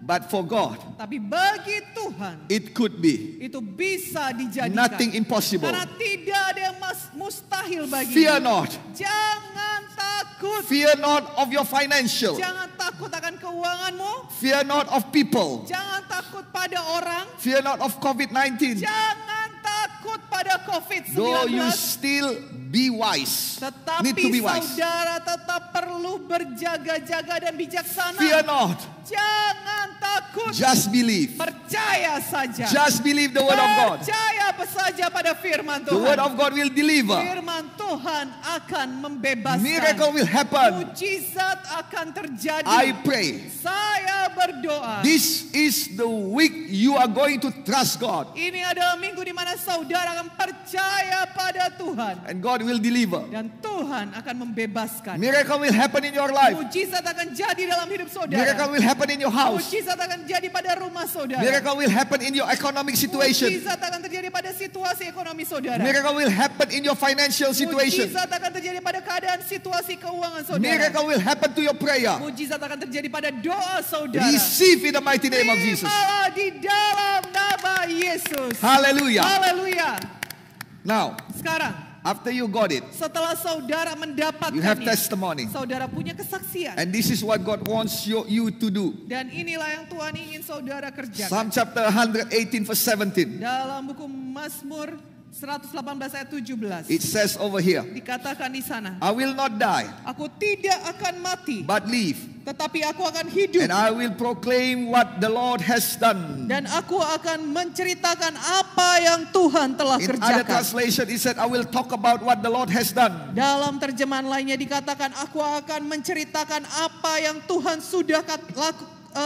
But for God, Tapi bagi Tuhan it could be itu bisa dijadikan. nothing impossible. Karena tidak ada yang mustahil bagi. Fear not. Jangan takut. Fear not of your financial. Jangan takut akan keuanganmu. Fear not of people. Jangan takut pada orang. Fear not of COVID-19. Jangan takut pada COVID-19. Though you still be wise. Need to Tetapi be wise. saudara tetap perlu berjaga-jaga dan bijaksana. Fear not. Jangan takut. Just believe. Percaya saja. Just believe the word of God. Percaya saja pada firman The word Tuhan. of God will deliver. Firman Tuhan akan membebaskan. Miracle will happen. Mujizat akan terjadi. I pray. Saya berdoa. This is the week you are going to trust God. Ini adalah minggu di mana saudara akan percaya pada Tuhan. And God will deliver. Dan Tuhan akan membebaskan. Miracle will happen in your life. Mujizat akan jadi dalam hidup saudara. Miracle will happen in your house. Mujizat akan jadi pada rumah saudara. Miracle will happen in your economic situation. Mujizat akan terjadi pada situasi ekonomi saudara. Miracle will happen in your financial situation. Mujizat akan terjadi pada keadaan situasi keuangan saudara. Miracle will happen to your prayer. Mujizat akan terjadi pada doa saudara. Receive in the mighty name of Jesus. Terimalah di dalam nama Yesus. Hallelujah. Haleluya. Now, Sekarang, after you got it, setelah saudara you have mendapatkannya, testimony. saudara punya kesaksian. And this is what God wants you to do. Dan inilah yang Tuhan ingin saudara kerjakan. Psalm chapter 118 verse 17. Dalam buku Mazmur 118 ayat 17. It says over here, Dikatakan di sana, I will not die, aku tidak akan mati, but live. tetapi aku akan hidup. And I will proclaim what the Lord has done. Dan aku akan menceritakan apa yang Tuhan telah In other kerjakan. translation, it said, I will talk about what the Lord has done. Dalam terjemahan lainnya dikatakan, aku akan menceritakan apa yang Tuhan sudah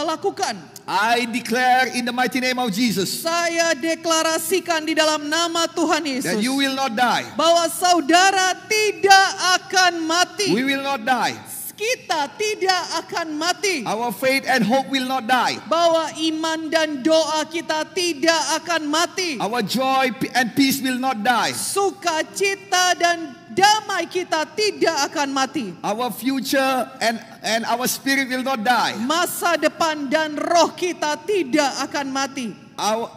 lakukan. I declare in the mighty name of Jesus Saya deklarasikan di dalam nama Tuhan that you Yesus will not die. bahwa saudara tidak akan mati. We will not die. Kita tidak akan mati. Our faith and hope will not die. Bahwa iman dan doa kita tidak akan mati. Our joy and peace will not die. Sukacita dan damai kita tidak akan mati. Our future and our spirit will not die. Masa depan dan roh kita tidak akan mati.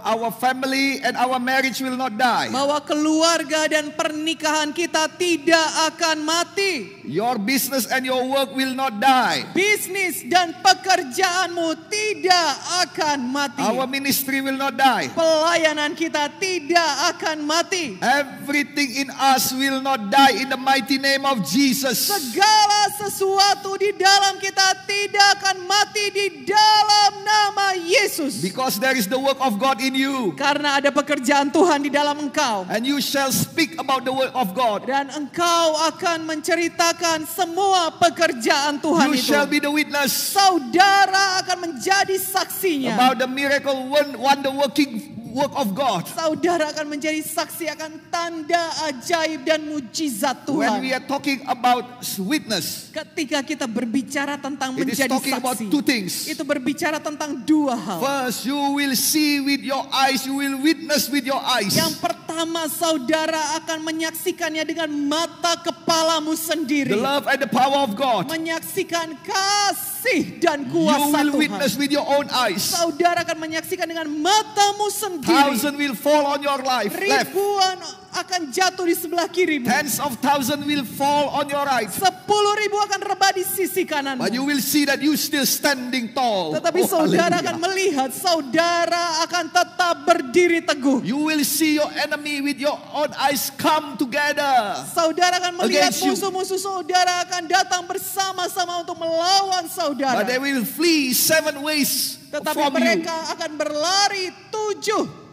Our family and our marriage will not die. Bahwa keluarga dan pernikahan kita tidak akan mati. Your business and your work will not die. Bisnis dan pekerjaanmu tidak akan mati. Our ministry will not die. Pelayanan kita tidak akan mati. Everything in us will not die in the mighty name of Jesus. Segala sesuatu di dalam kita tidak akan mati di dalam nama Yesus. Because there is the work of God in you. Karena ada pekerjaan Tuhan di dalam engkau. And you shall speak about the word of God. Dan engkau akan menceritakan semua pekerjaan Tuhan You itu. shall be the witness Saudara akan menjadi saksinya. about the miracle, wonder working work of God. Saudara akan menjadi saksi akan tanda ajaib dan mujizat When Tuhan. we are talking about witness, Ketika kita berbicara tentang it is menjadi talking about saksi, two things. itu berbicara tentang dua hal. First, you will see with your eyes, you will witness with your eyes. Yang pertama, saudara akan menyaksikannya dengan mata kepalamu The sendiri. love and the power of God. Menyaksikan kasih dan You kuasa will Tuhan. witness with your own eyes. Saudara akan menyaksikan dengan matamu sendiri. Thousands will fall on your life, left. Ribuan akan jatuh di sebelah kirimu. Tens of thousands will fall on your right. 10.000 akan rebah di sisi kananmu. But you will see that you still standing tall. Tetapi Oh, saudara hallelujah. akan melihat, saudara akan tetap berdiri teguh. You will see your enemy with your own eyes come together. Saudara akan melihat Against you. musuh-musuh saudara akan datang bersama-sama untuk melawan saudara. But they will flee 7 ways Tetapi from you. mereka akan berlari 7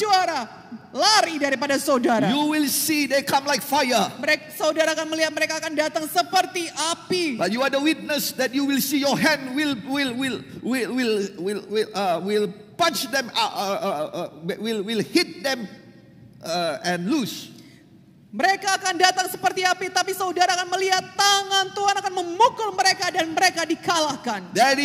arah, lari daripada saudara. You will see they come like fire. Saudara akan melihat mereka akan datang seperti api. But you are the witness that you will see your hand will punch them, will hit them and lose. Mereka akan datang seperti api, tapi saudara akan melihat tangan Tuhan akan memukul mereka dan mereka dikalahkan. That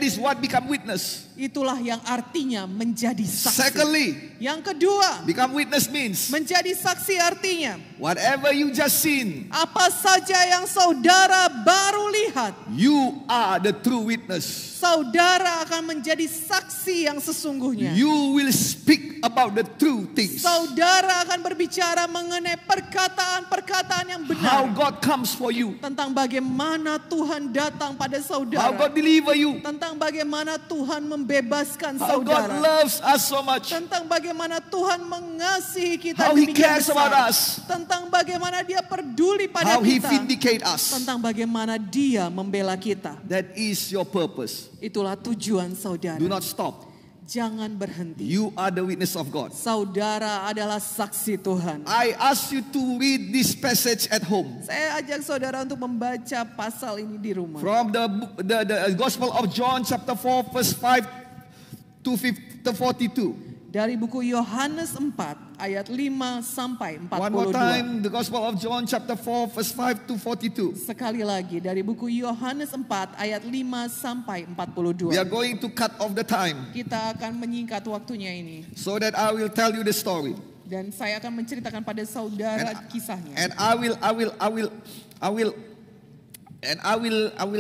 is what become witness. Itulah yang artinya menjadi saksi. Secondly, Yang kedua, become witness means menjadi saksi artinya whatever you just seen, apa saja yang saudara baru lihat, you are the true witness. saudara akan menjadi saksi yang sesungguhnya. You will speak about the true things. Saudara akan berbicara mengenai perkataan-perkataan yang How benar. God comes for you. Tentang bagaimana Tuhan datang pada How saudara. God deliver you. Tentang bagaimana Tuhan membebaskan How God saudara. loves us so much. Tentang bagaimana Tuhan mengasihi kita How He demikian cares besar. about us. Tentang bagaimana Dia peduli pada How He kita. vindicate us. Tentang bagaimana Dia membela kita. That is your purpose. Itulah tujuan saudara. Do not stop. Jangan berhenti. You are the witness of God. Saudara adalah saksi Tuhan. I ask you to read this passage at home. Saya ajak saudara untuk membaca pasal ini di rumah. From the Gospel of John chapter 4 verse 5 to 42. Dari buku Yohanes 4 ayat 5 sampai 42. One more time, the Gospel of John chapter 4 verse 5 to 42. Sekali lagi dari buku Yohanes 4 ayat 5 sampai 42. We are going to cut off the time Kita akan menyingkat waktunya ini so that I will tell you the story. dan saya akan menceritakan pada saudara kisahnya. And I will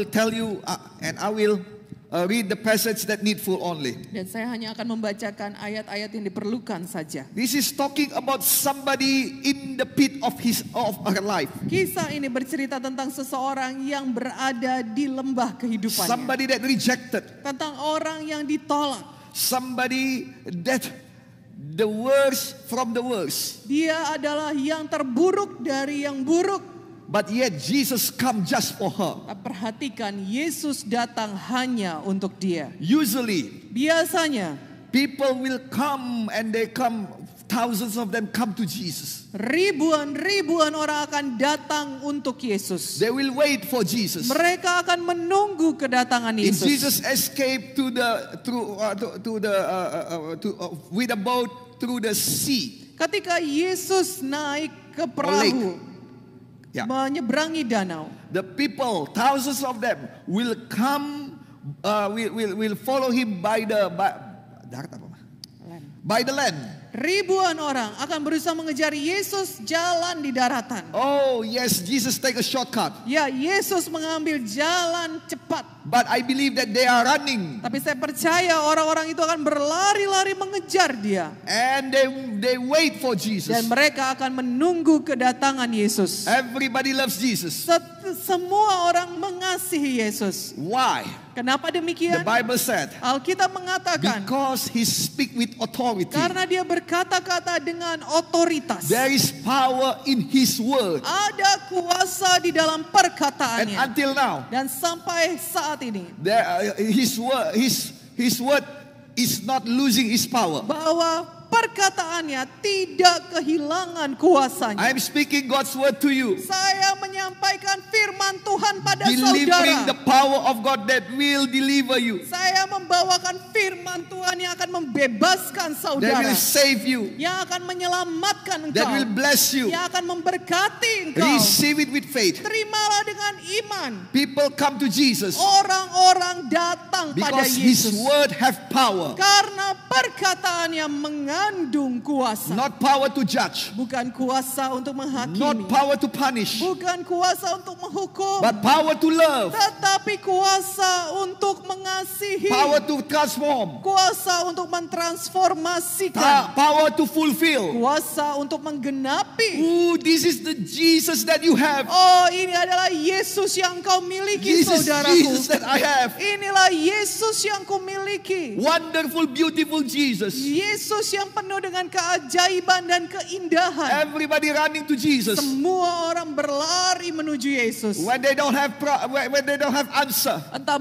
tell you and I will read the passage that needful only. Dan saya hanya akan membacakan ayat-ayat yang diperlukan saja. This is talking about somebody in the pit of her life. Kisah ini bercerita tentang seseorang yang berada di lembah kehidupannya. Somebody that rejected. Tentang orang yang ditolak. Somebody that the worst from the worst. Dia adalah yang terburuk dari yang buruk. But yet Jesus come just for her. Perhatikan, Yesus datang hanya untuk dia. Usually, Biasanya, people will come and they come, thousands of them come to Jesus. ribuan orang akan datang untuk Yesus. They will wait for Jesus. Mereka akan menunggu kedatangan If Yesus. Jesus escaped with a boat through the sea, Ketika Yesus naik ke perahu, yeah, menyeberangi danau, the people, thousands of them, will come, will follow him by the land. ribuan orang akan berusaha mengejar Yesus jalan di daratan. Oh yes, Jesus take a shortcut. Ya, Yesus mengambil jalan cepat. But I believe that they are running. Tapi saya percaya orang-orang itu akan berlari-lari mengejar dia. And they wait for Jesus. Dan mereka akan menunggu kedatangan Yesus. Everybody loves Jesus. Semua orang mengasihi Yesus. Why? Kenapa The demikian? Bible said, Alkitab mengatakan, because he speak with authority. karena dia berkata-kata dengan otoritas. There is power in his word. Ada kuasa di dalam And perkataannya. until now, Dan sampai saat ini, his word is not losing his power. bahwa perkataannya tidak kehilangan kuasanya. I am speaking God's word to you. Saya menyampaikan firman Tuhan pada Delivering the saudara. power of God that will deliver you. Saya membawakan firman Tuhan yang akan membebaskan That saudara. will save you. Yang akan menyelamatkan That engkau. will bless you. Yang akan memberkati engkau. Receive it with faith. Terimalah dengan iman. People come to Jesus Orang-orang datang pada because his Yesus. word have power. Karena perkataannya mengandung kuasa. Not power to judge. Bukan kuasa untuk menghakimi. Not power to punish. Bukan kuasa untuk menghukum. But power to love. Tetapi kuasa untuk mengasihi. Power to transform. Kuasa untuk mentransformasikan. Power to fulfill. Kuasa untuk menggenapi. Ooh, this is the Jesus that you have. Oh, ini adalah Yesus yang kau miliki, This is saudaraku. Jesus that I have. Inilah Yesus yang ku miliki. Wonderful, beautiful Jesus. Yesus yang penuh dengan keajaiban dan keindahan. Everybody running to Jesus. Semua orang berlari menuju Yesus. When they don't have answer. Entah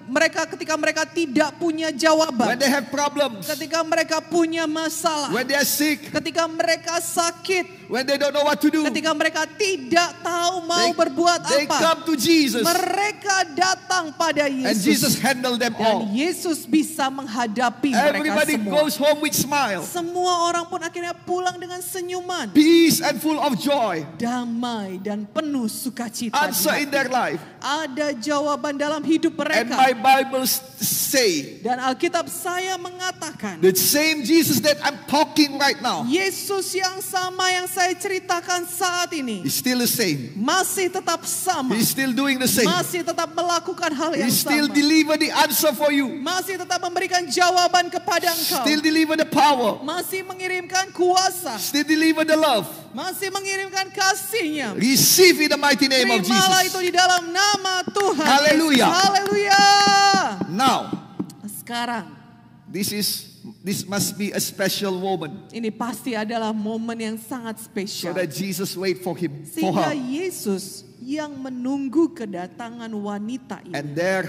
mereka ketika mereka tidak punya When jawaban. they have problems. Ketika mereka punya masalah. When they are sick. Ketika mereka sakit. When they don't know what to do. Ketika mereka tidak tahu mau berbuat They apa. come to Jesus. Mereka datang pada And Jesus Yesus. handle them Dan all. Yesus bisa menghadapi mereka Everybody semua. goes home with smile. Semua orang pun akhirnya pulang dengan senyuman. Peace and full of joy. Damai dan penuh sukacita. Answer in their life. Ada jawaban dalam hidup And mereka. my Bible say, Dan Alkitab saya mengatakan, the same Jesus that I'm talking right now Yesus yang sama yang saya ceritakan saat ini is still the same. masih tetap sama. He's still doing the same. Masih tetap melakukan hal He yang still sama. deliver the answer for you. Masih tetap memberikan jawaban kepada engkau. Still deliver the power. Masih mengirimkan kuasa. Still deliver the love. Masih mengirimkan kasih-Nya. Receive in the mighty name of Terimalah itu Jesus. di dalam nama Tuhan. Hallelujah. Haleluya. Now, Sekarang, this must be a special moment ini pasti adalah momen yang sangat so spesial. that Jesus wait for Sehingga her. Yesus yang menunggu kedatangan wanita ini. And there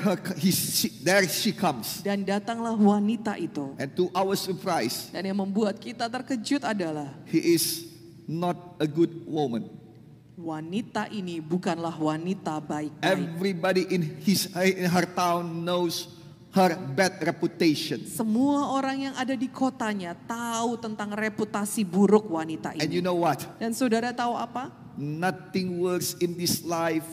she comes. Dan datanglah wanita itu. And to our surprise, Dan yang membuat kita terkejut adalah he is not a good woman. wanita ini bukanlah wanita baik-baik. Everybody in her town knows her bad reputation. Semua orang yang ada di kotanya tahu tentang reputasi buruk wanita And you ini. know what? Dan saudara tahu apa? Nothing works in this life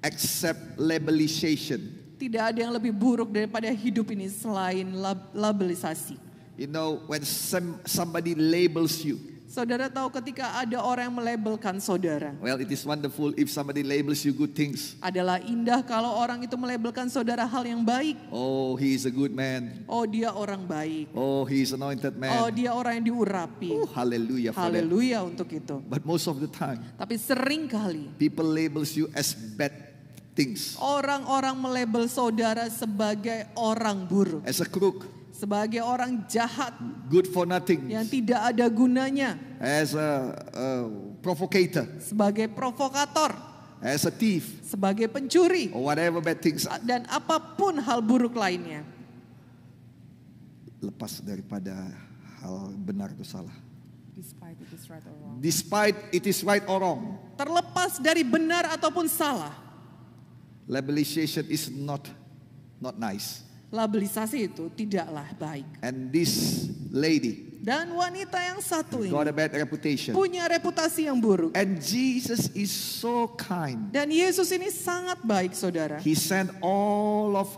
except labelisation. Tidak ada yang lebih buruk daripada hidup ini selain labelisasi. You know, when somebody labels you, Saudara tahu ketika ada orang yang melabelkan saudara. well, it is wonderful if somebody labels you good things. Adalah indah kalau orang itu melabelkan saudara hal yang baik. Oh, he is a good man. Oh, dia orang baik. Oh, he is anointed Oh, man. dia orang yang diurapi. Oh, hallelujah for that. Haleluya untuk itu. But most of the time, Tapi sering kali people labels you as bad things, orang-orang melabel saudara sebagai orang buruk. as a crook, Sebagai orang jahat good for nothing, yang tidak ada gunanya. as a provocator, Sebagai provokator. as a thief, Sebagai pencuri. or whatever bad things. Dan apapun hal buruk lainnya. Lepas daripada hal benar atau salah. Despite it is right or wrong. Despite it is right or wrong, Terlepas dari benar ataupun salah. labelisation is not nice. Labelisasi itu tidaklah baik. And this lady Dan wanita yang satu ini got a bad reputation. punya reputasi yang buruk. And Jesus is so kind. Dan Yesus ini sangat baik, saudara. He sent all of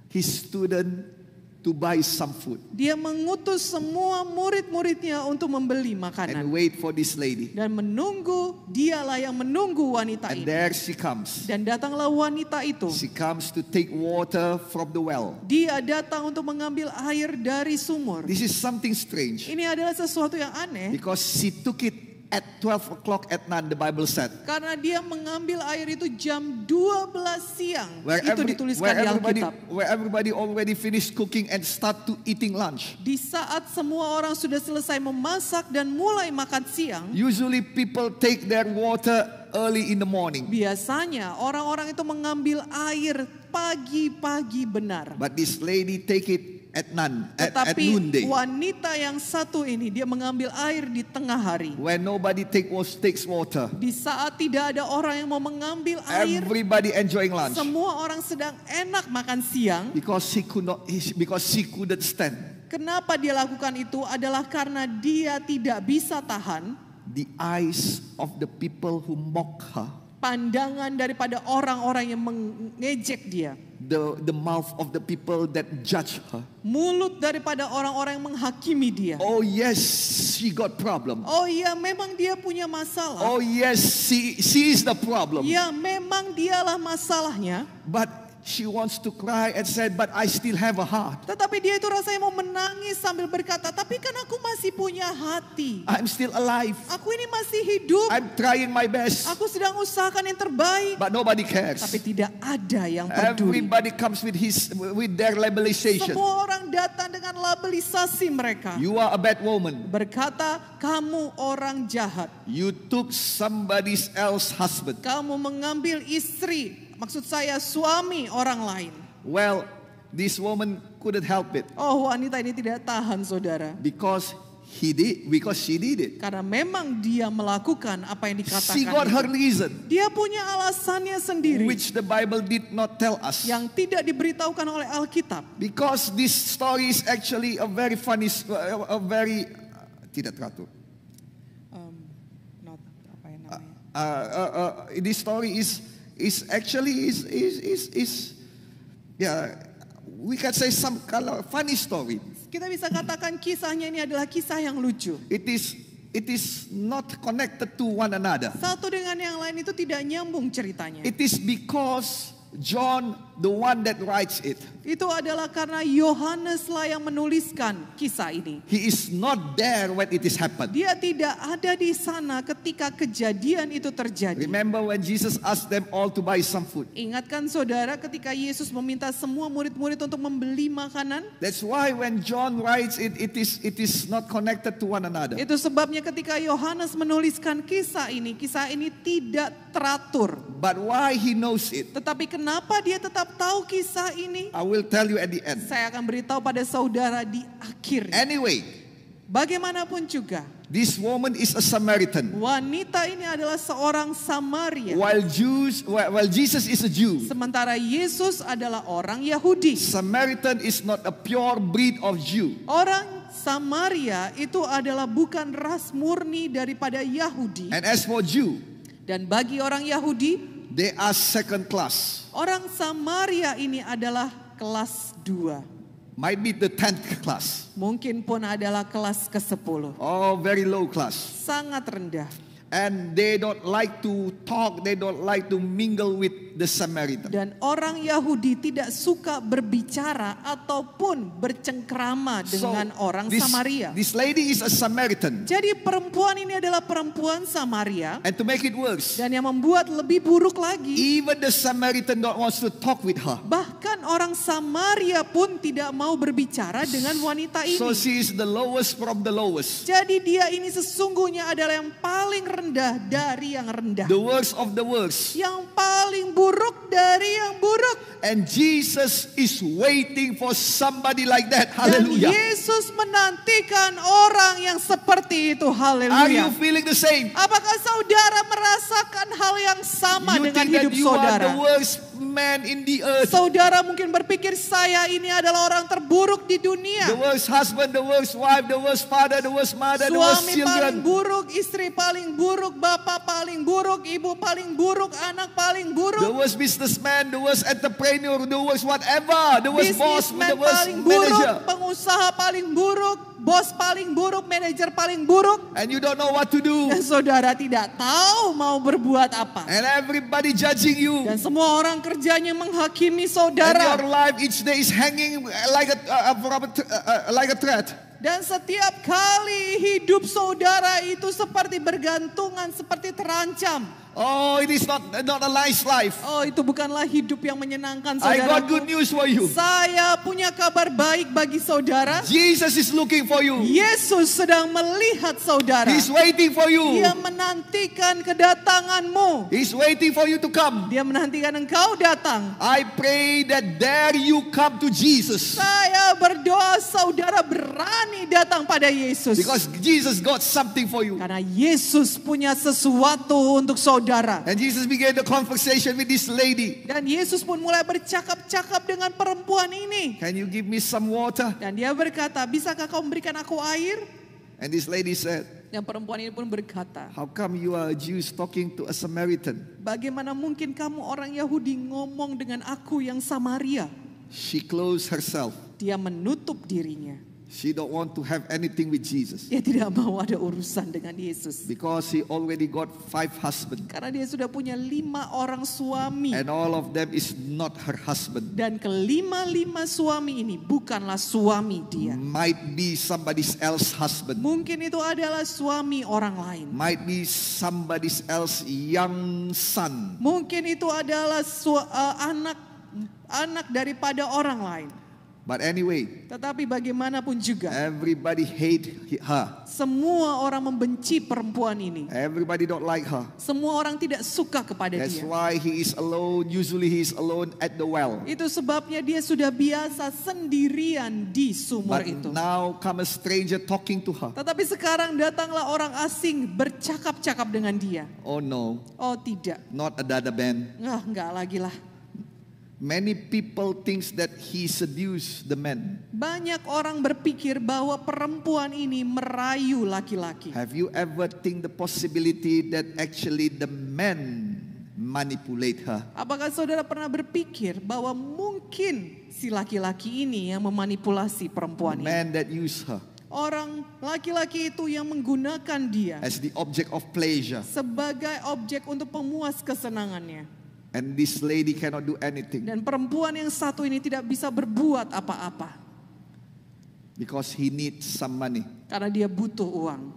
his students to buy some food Dia mengutus semua murid-muridnya untuk membeli and makanan. wait for this lady. Dan dialah yang menunggu wanita And ini. there she comes. Dan datanglah wanita itu. She comes to take water from the well. Dia datang untuk mengambil air dari sumur. This is something strange Ini adalah sesuatu yang aneh. because she took it at 12 o'clock at night, the Bible said. Karena dia mengambil air itu jam 12 siang. Itu dituliskan di Alkitab. Where everybody already finished cooking and start to eating lunch. Di saat semua orang sudah selesai memasak dan mulai makan siang, Usually people take their water early in the morning. biasanya orang-orang itu mengambil air pagi-pagi benar. But this lady take it at Tetapi noonday. wanita yang satu ini dia mengambil air di tengah hari. When nobody takes water. Di saat tidak ada orang yang mau mengambil air, Everybody enjoying lunch. semua orang sedang enak makan siang. Because she couldn't stand. Kenapa dia lakukan itu adalah karena dia tidak bisa tahan The eyes of the people who mock her. pandangan daripada orang-orang yang mengejek dia. The mouth of the people that judge her. Mulut daripada orang-orang yang menghakimi dia. Oh yes, she got problem. Oh iya, memang dia punya masalah. Oh yes, she is the problem. Ya, memang dialah masalahnya. But she wants to cry and said, but I still have a heart. Tetapi dia itu rasanya mau menangis sambil berkata, tapi kan aku masih punya hati. I'm still alive. Aku ini masih hidup. I'm trying my best. Aku sedang usahakan yang terbaik. But nobody cares. Tapi tidak ada yang peduli. Everybody comes with their labelization. Semua orang datang dengan labelisasi mereka. You are a bad woman. Berkata, kamu orang jahat. You took somebody else's husband. Kamu mengambil istri, maksud saya suami orang lain. Well, this woman couldn't help it Oh, wanita ini tidak tahan, saudara. because she did it. Karena memang dia melakukan apa yang dikatakan She got her itu. reason, Dia punya alasannya sendiri. which the Bible did not tell us. Yang tidak diberitahukan oleh Alkitab. Because this story is actually a very funny, tidak teratur. Not apa yang namanya. This story is actually Yeah, we can say some kind of funny story. Kita bisa katakan kisahnya ini adalah kisah yang lucu. It is not connected to one another. Satu dengan yang lain itu tidak nyambung ceritanya. It is because John, the one that writes it, Itu adalah karena Yohaneslah yang menuliskan kisah ini. he is not there when it is happened. Dia tidak ada di sana ketika kejadian itu terjadi. Remember when Jesus asked them all to buy some food? Ingatkan saudara ketika Yesus meminta semua murid-murid untuk membeli makanan? That's why when John writes it, it is not connected to one another. Itu sebabnya ketika Yohanes menuliskan kisah ini tidak teratur. But why he knows it, Tetapi kenapa dia tetap tahu kisah ini? I will tell you at the end. Saya akan beritahu pada saudara di akhir. Anyway, Bagaimanapun juga, this woman is a Samaritan. wanita ini adalah seorang Samaria. While Jesus is a Jew, Sementara Yesus adalah orang Yahudi. Samaritan is not a pure breed of Jew. Orang Samaria itu adalah bukan ras murni daripada Yahudi. And as for Jew, Dan bagi orang Yahudi, they are second class. orang Samaria ini adalah kelas 2. Might be the 10th class. Mungkin pun adalah kelas ke-10. Oh, very low class. Sangat rendah. And they don't like to talk, they don't like to mingle with the Samaritan. Dan orang Yahudi tidak suka berbicara ataupun bercengkrama dengan orang Samaria. This lady is a Samaritan. Jadi perempuan ini adalah perempuan Samaria. And to make it worse, Dan yang membuat lebih buruk lagi, even the Samaritan don't want to talk with her. bahkan orang Samaria pun tidak mau berbicara dengan wanita ini. So she is the lowest from the lowest. Jadi dia ini sesungguhnya adalah yang paling rendah dari yang rendah. The worst of the worst. Yang paling buruk dari yang buruk. And Jesus is waiting for somebody like that. Dan Hallelujah. Yesus menantikan orang yang seperti itu. Are you Haleluya. feeling the same? Apakah saudara merasakan hal yang sama You dengan think that hidup you are the saudara? worst man in the earth. Saudara mungkin berpikir saya ini adalah orang terburuk di dunia. The worst husband, the worst wife, the worst father, the worst mother, the worst Suami paling children. buruk, istri paling buruk, bapak paling buruk, ibu paling buruk, anak paling The buruk. worst businessman, the worst entrepreneur, the worst whatever, the worst boss, the Bisnismen worst paling buruk, manager. pengusaha paling buruk, bos paling buruk, manajer paling buruk. And you don't know what to do. Dan saudara tidak tahu mau berbuat apa. And everybody judging you. Dan semua orang kerjanya menghakimi And saudara. your life each day is hanging like a thread. Dan setiap kali hidup saudara itu seperti bergantungan, seperti terancam. Oh, it is not a nice life. Oh, itu bukanlah hidup yang menyenangkan I saudara. got good news for you. Saya punya kabar baik bagi saudara. Jesus is looking for you. Yesus sedang melihat saudara. He's waiting for you. Dia menantikan kedatanganmu. He's waiting for you to come. Dia menantikan engkau datang. I pray that there you come to Jesus. Saya berdoa saudara berani datang pada Yesus. Because Jesus got something for you. Karena Yesus punya sesuatu untuk saudara. And Jesus began the conversation with this lady. Dan Yesus pun mulai bercakap-cakap dengan perempuan ini. Can you give me some water? Dan dia berkata, bisakah kau memberikan aku air? And this lady said, Dan perempuan ini pun berkata, how come you are a Jew talking to a Samaritan? bagaimana mungkin kamu orang Yahudi ngomong dengan aku yang Samaria? She closed herself. Dia menutup dirinya. She don't want to have anything with Jesus. Dia tidak mau ada urusan dengan Yesus. Because he already got 5 husbands. Karena dia sudah punya 5 orang suami. And all of them is not her husband. Dan kelima-lima suami ini bukanlah suami dia. Might be somebody else's husband. Mungkin itu adalah suami orang lain. Might be somebody else's young son. Mungkin itu adalah anak daripada orang lain. But anyway, Tetapi bagaimanapun juga, everybody hate her. semua orang membenci perempuan ini. Everybody don't like her. Semua orang tidak suka kepada That's dia. why he is alone. Usually he is alone at the well. Itu sebabnya dia sudah biasa sendirian di sumur But itu. now come a stranger talking to her. Tetapi sekarang datanglah orang asing bercakap-cakap dengan dia. Oh no, Oh tidak, not a dada band. enggak lagi lah. Many people thinks that he seduced the men. Banyak orang berpikir bahwa perempuan ini merayu laki-laki. Have you ever think the possibility that actually the men manipulate her? Apakah saudara pernah berpikir bahwa mungkin mungkin si laki-laki ini yang memanipulasi perempuan the ini. man that used her Orang laki-laki itu yang menggunakan dia as the object of pleasure. sebagai objek untuk pemuas kesenangannya. And this lady cannot do anything Dan perempuan yang satu ini tidak bisa berbuat apa-apa because he needs some money. karena dia butuh uang.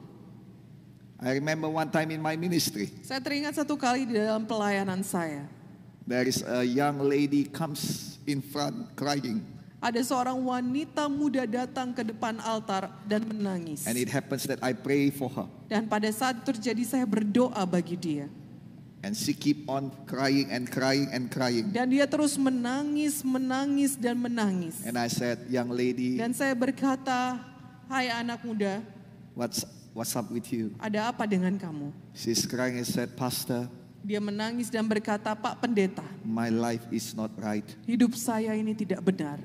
I remember one time in my ministry, Saya teringat satu kali di dalam pelayanan saya. there is a young lady comes in front crying. Ada seorang wanita muda datang ke depan altar dan menangis. And it happens that I pray for her. Dan pada saat itu terjadi saya berdoa bagi dia. And she keep on crying and crying and crying. Dan dia terus menangis, menangis, dan menangis. And I said, young lady, Dan saya berkata, hai anak muda, what's up with you? ada apa dengan kamu? She's crying and said, Pastor, Dia menangis dan berkata, Pak Pendeta, my life is not right. hidup saya ini tidak benar.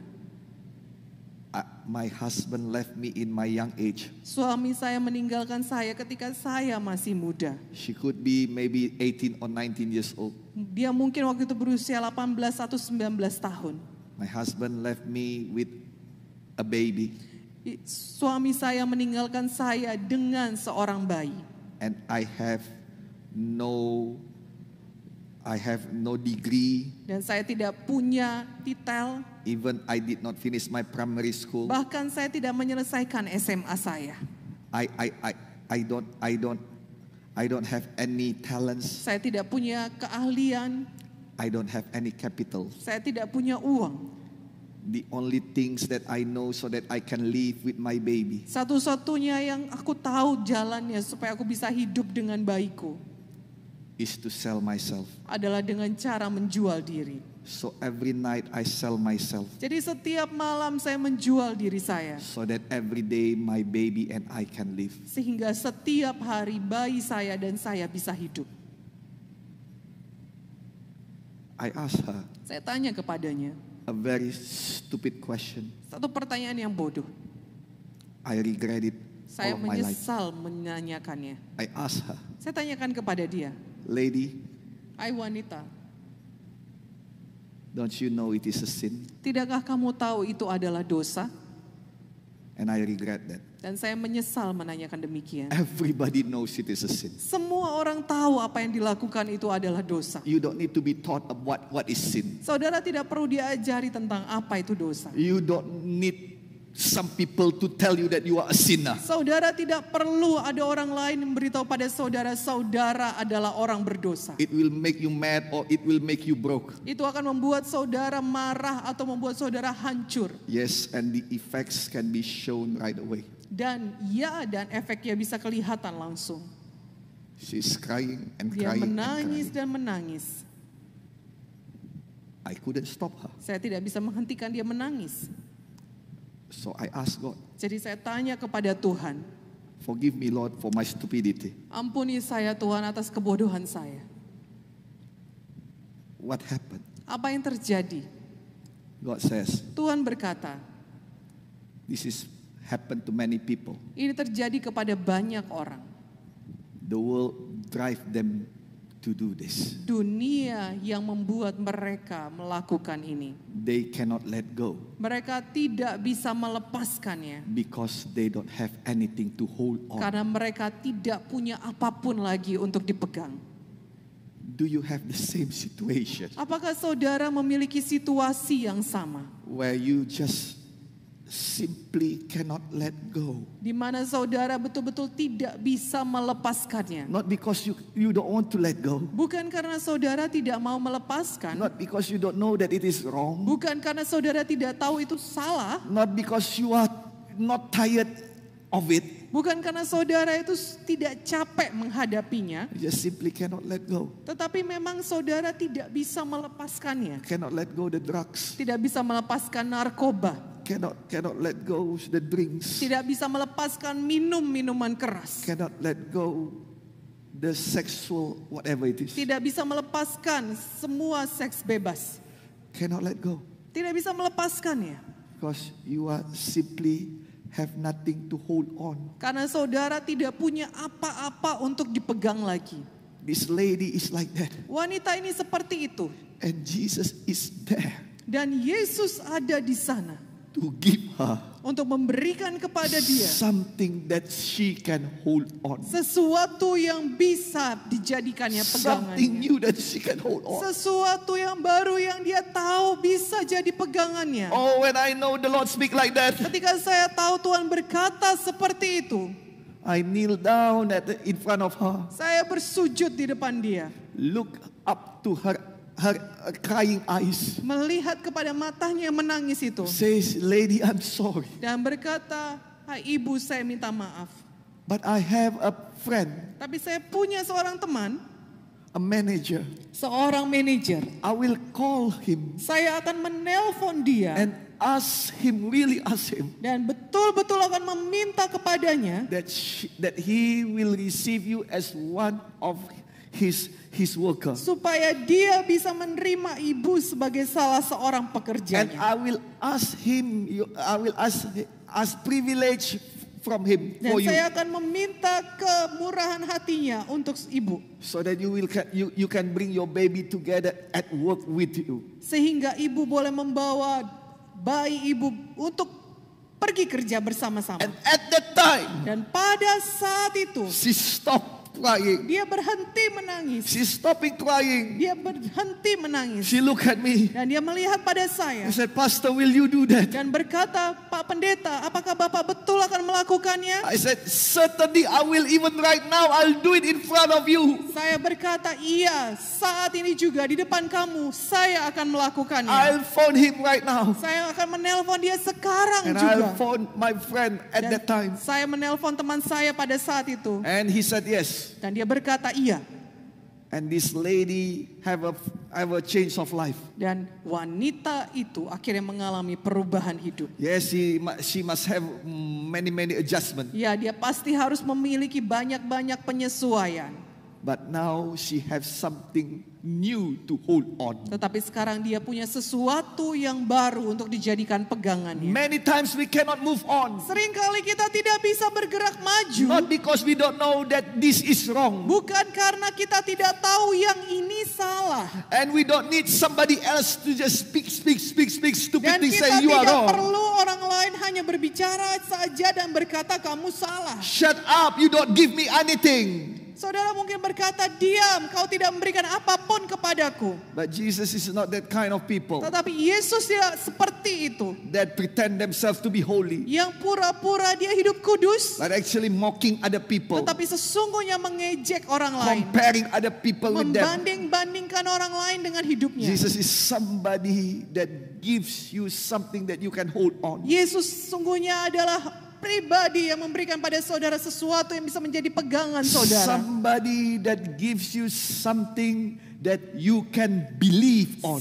My husband left me in my young age. Suami saya meninggalkan saya ketika saya masih muda. She could be maybe 18 or 19 years old. Dia mungkin waktu itu berusia 18 atau 19 tahun. My husband left me with a baby. Suami saya meninggalkan saya dengan seorang bayi. And I have no degree. Dan saya tidak punya titel. Even I did not finish my primary school. Bahkan saya tidak menyelesaikan SMA saya. I don't have any talents. Saya tidak punya keahlian. I don't have any capital. Saya tidak punya uang. The only things that I know so that I can live with my baby Satu-satunya yang aku tahu jalannya supaya aku bisa hidup dengan bayiku is to sell myself. adalah dengan cara menjual diri. So every night I sell myself Jadi setiap malam saya menjual diri saya. so that every day my baby and I can live. Sehingga setiap hari bayi saya dan saya bisa hidup. I asked her Saya tanya kepadanya a very stupid question. satu pertanyaan yang bodoh. I regret it Saya all of my life. menyesal menanyakannya. I asked her, Saya tanyakan kepada dia, lady, hai wanita, don't you know it is a sin? tidakkah kamu tahu itu adalah dosa? And I regret that. Dan saya menyesal menanyakan demikian. Everybody knows it is a sin. Semua orang tahu apa yang dilakukan itu adalah dosa. You don't need to be taught of what is sin. Saudara tidak perlu diajari tentang apa itu dosa. You don't need some people to tell you that you are a sinner. Saudara tidak perlu ada orang lain yang memberitahu pada saudara, saudara adalah orang berdosa. It will make you mad or it will make you broke. Itu akan membuat saudara marah atau membuat saudara hancur. Yes, and the effects can be shown right away. Dan efeknya bisa kelihatan langsung. She's crying and Dia crying and menangis crying. dan menangis. I couldn't stop her. Saya tidak bisa menghentikan dia menangis. So I asked God, Jadi saya tanya kepada Tuhan, forgive me Lord for my stupidity. ampuni saya Tuhan atas kebodohan saya. What happened? Apa yang terjadi? God says, Tuhan berkata, this is happened to many people. ini terjadi kepada banyak orang. The world drive them to do this. Dunia yang membuat mereka melakukan ini. They cannot let go Mereka tidak bisa melepaskannya. because they don't have anything to hold on. Karena mereka tidak punya apapun lagi untuk dipegang. Do you have the same situation Apakah saudara memiliki situasi yang sama? where you just simply cannot let go? Di mana saudara betul-betul tidak bisa melepaskannya. Not because you don't want to let go. Bukan karena saudara tidak mau melepaskan. Not because you don't know that it is wrong. Bukan karena saudara tidak tahu itu salah. Not because you are not tired of it. Bukan karena saudara itu tidak capek menghadapinya. You just simply cannot let go. Tetapi memang saudara tidak bisa melepaskannya. Cannot let go the drugs. Tidak bisa melepaskan narkoba. Cannot let go the drinks. Tidak bisa melepaskan minuman keras. Cannot let go the sexual whatever it is. Tidak bisa melepaskan semua seks bebas. Cannot let go Tidak bisa melepaskannya. because you are simply have nothing to hold on. Karena saudara tidak punya apa-apa untuk dipegang lagi. This lady is like that, Wanita ini seperti itu. and Jesus is there. Dan Yesus ada di sana to give her untuk memberikan kepada dia something that she can hold on. sesuatu yang bisa dijadikannya Something pegangannya. new that she can hold on. Sesuatu yang baru yang dia tahu bisa jadi pegangannya. Oh, when I know the Lord speak like that, Ketika saya tahu Tuhan berkata seperti itu, I kneel down in front of her, saya bersujud di depan dia, look up to her crying eyes, melihat kepada matanya yang menangis itu, says, "Lady, I'm sorry, dan berkata, "Hai ibu, saya minta maaf. but I have a friend, Tapi saya punya seorang teman, a manager. seorang manajer. I will call him Saya akan menelpon dia and really ask him dan betul-betul akan meminta kepadanya that he will receive you as one of his worker. supaya dia bisa menerima ibu sebagai salah seorang And pekerjanya. I will ask him, I will ask privilege from him Dan for you, saya akan meminta kemurahan hatinya untuk ibu, so that you can bring your baby together at work with you." sehingga ibu boleh membawa bayi ibu untuk pergi kerja bersama-sama. And at that time, Dan pada saat itu she stopped crying. dia berhenti menangis. She stopping crying. Dia berhenti menangis She looked at me. dan dia melihat pada saya I said, "Pastor, will you do that?" dan berkata, "Pak Pendeta, apakah Bapak betul akan melakukannya?" I said, "Certainly I will. Even right now, I'll do it in front of you. Saya berkata, "Iya, saat ini juga di depan kamu, saya akan melakukannya." I'll phone him right now. Saya akan menelpon dia sekarang And juga. I'll phone my friend at Dan that time." saya menelpon teman saya pada saat itu. And he said yes. Dan dia berkata, "Iya." And this lady have a change of life. Dan wanita itu akhirnya mengalami perubahan hidup. Yes, she must have many adjustments. Ya, dia pasti harus memiliki banyak-banyak penyesuaian. But now she has something new to hold on. Tetapi sekarang dia punya sesuatu yang baru untuk dijadikan pegangannya. Many times we cannot move on. Seringkali kita tidak bisa bergerak maju. Not because we don't know that this is wrong. Bukan karena kita tidak tahu yang ini salah. And we don't need somebody else to just speak stupid Dan things, kita say you are tidak wrong. perlu orang lain hanya berbicara saja dan berkata kamu salah. Shut up, you don't give me anything. Saudara mungkin berkata, "Diam, kau tidak memberikan apapun kepadaku." But Jesus is not that kind of people Tetapi Yesus tidak seperti itu. that pretend themselves to be holy, Yang pura-pura dia hidup kudus, but actually mocking other people, tetapi sesungguhnya mengejek orang lain. comparing other people with them. Membanding-bandingkan orang lain dengan hidupnya. Jesus is somebody that gives you something that you can hold on. Yesus sesungguhnya adalah pribadi yang memberikan pada saudara sesuatu yang bisa menjadi pegangan saudara. Somebody that gives you something that you can believe on.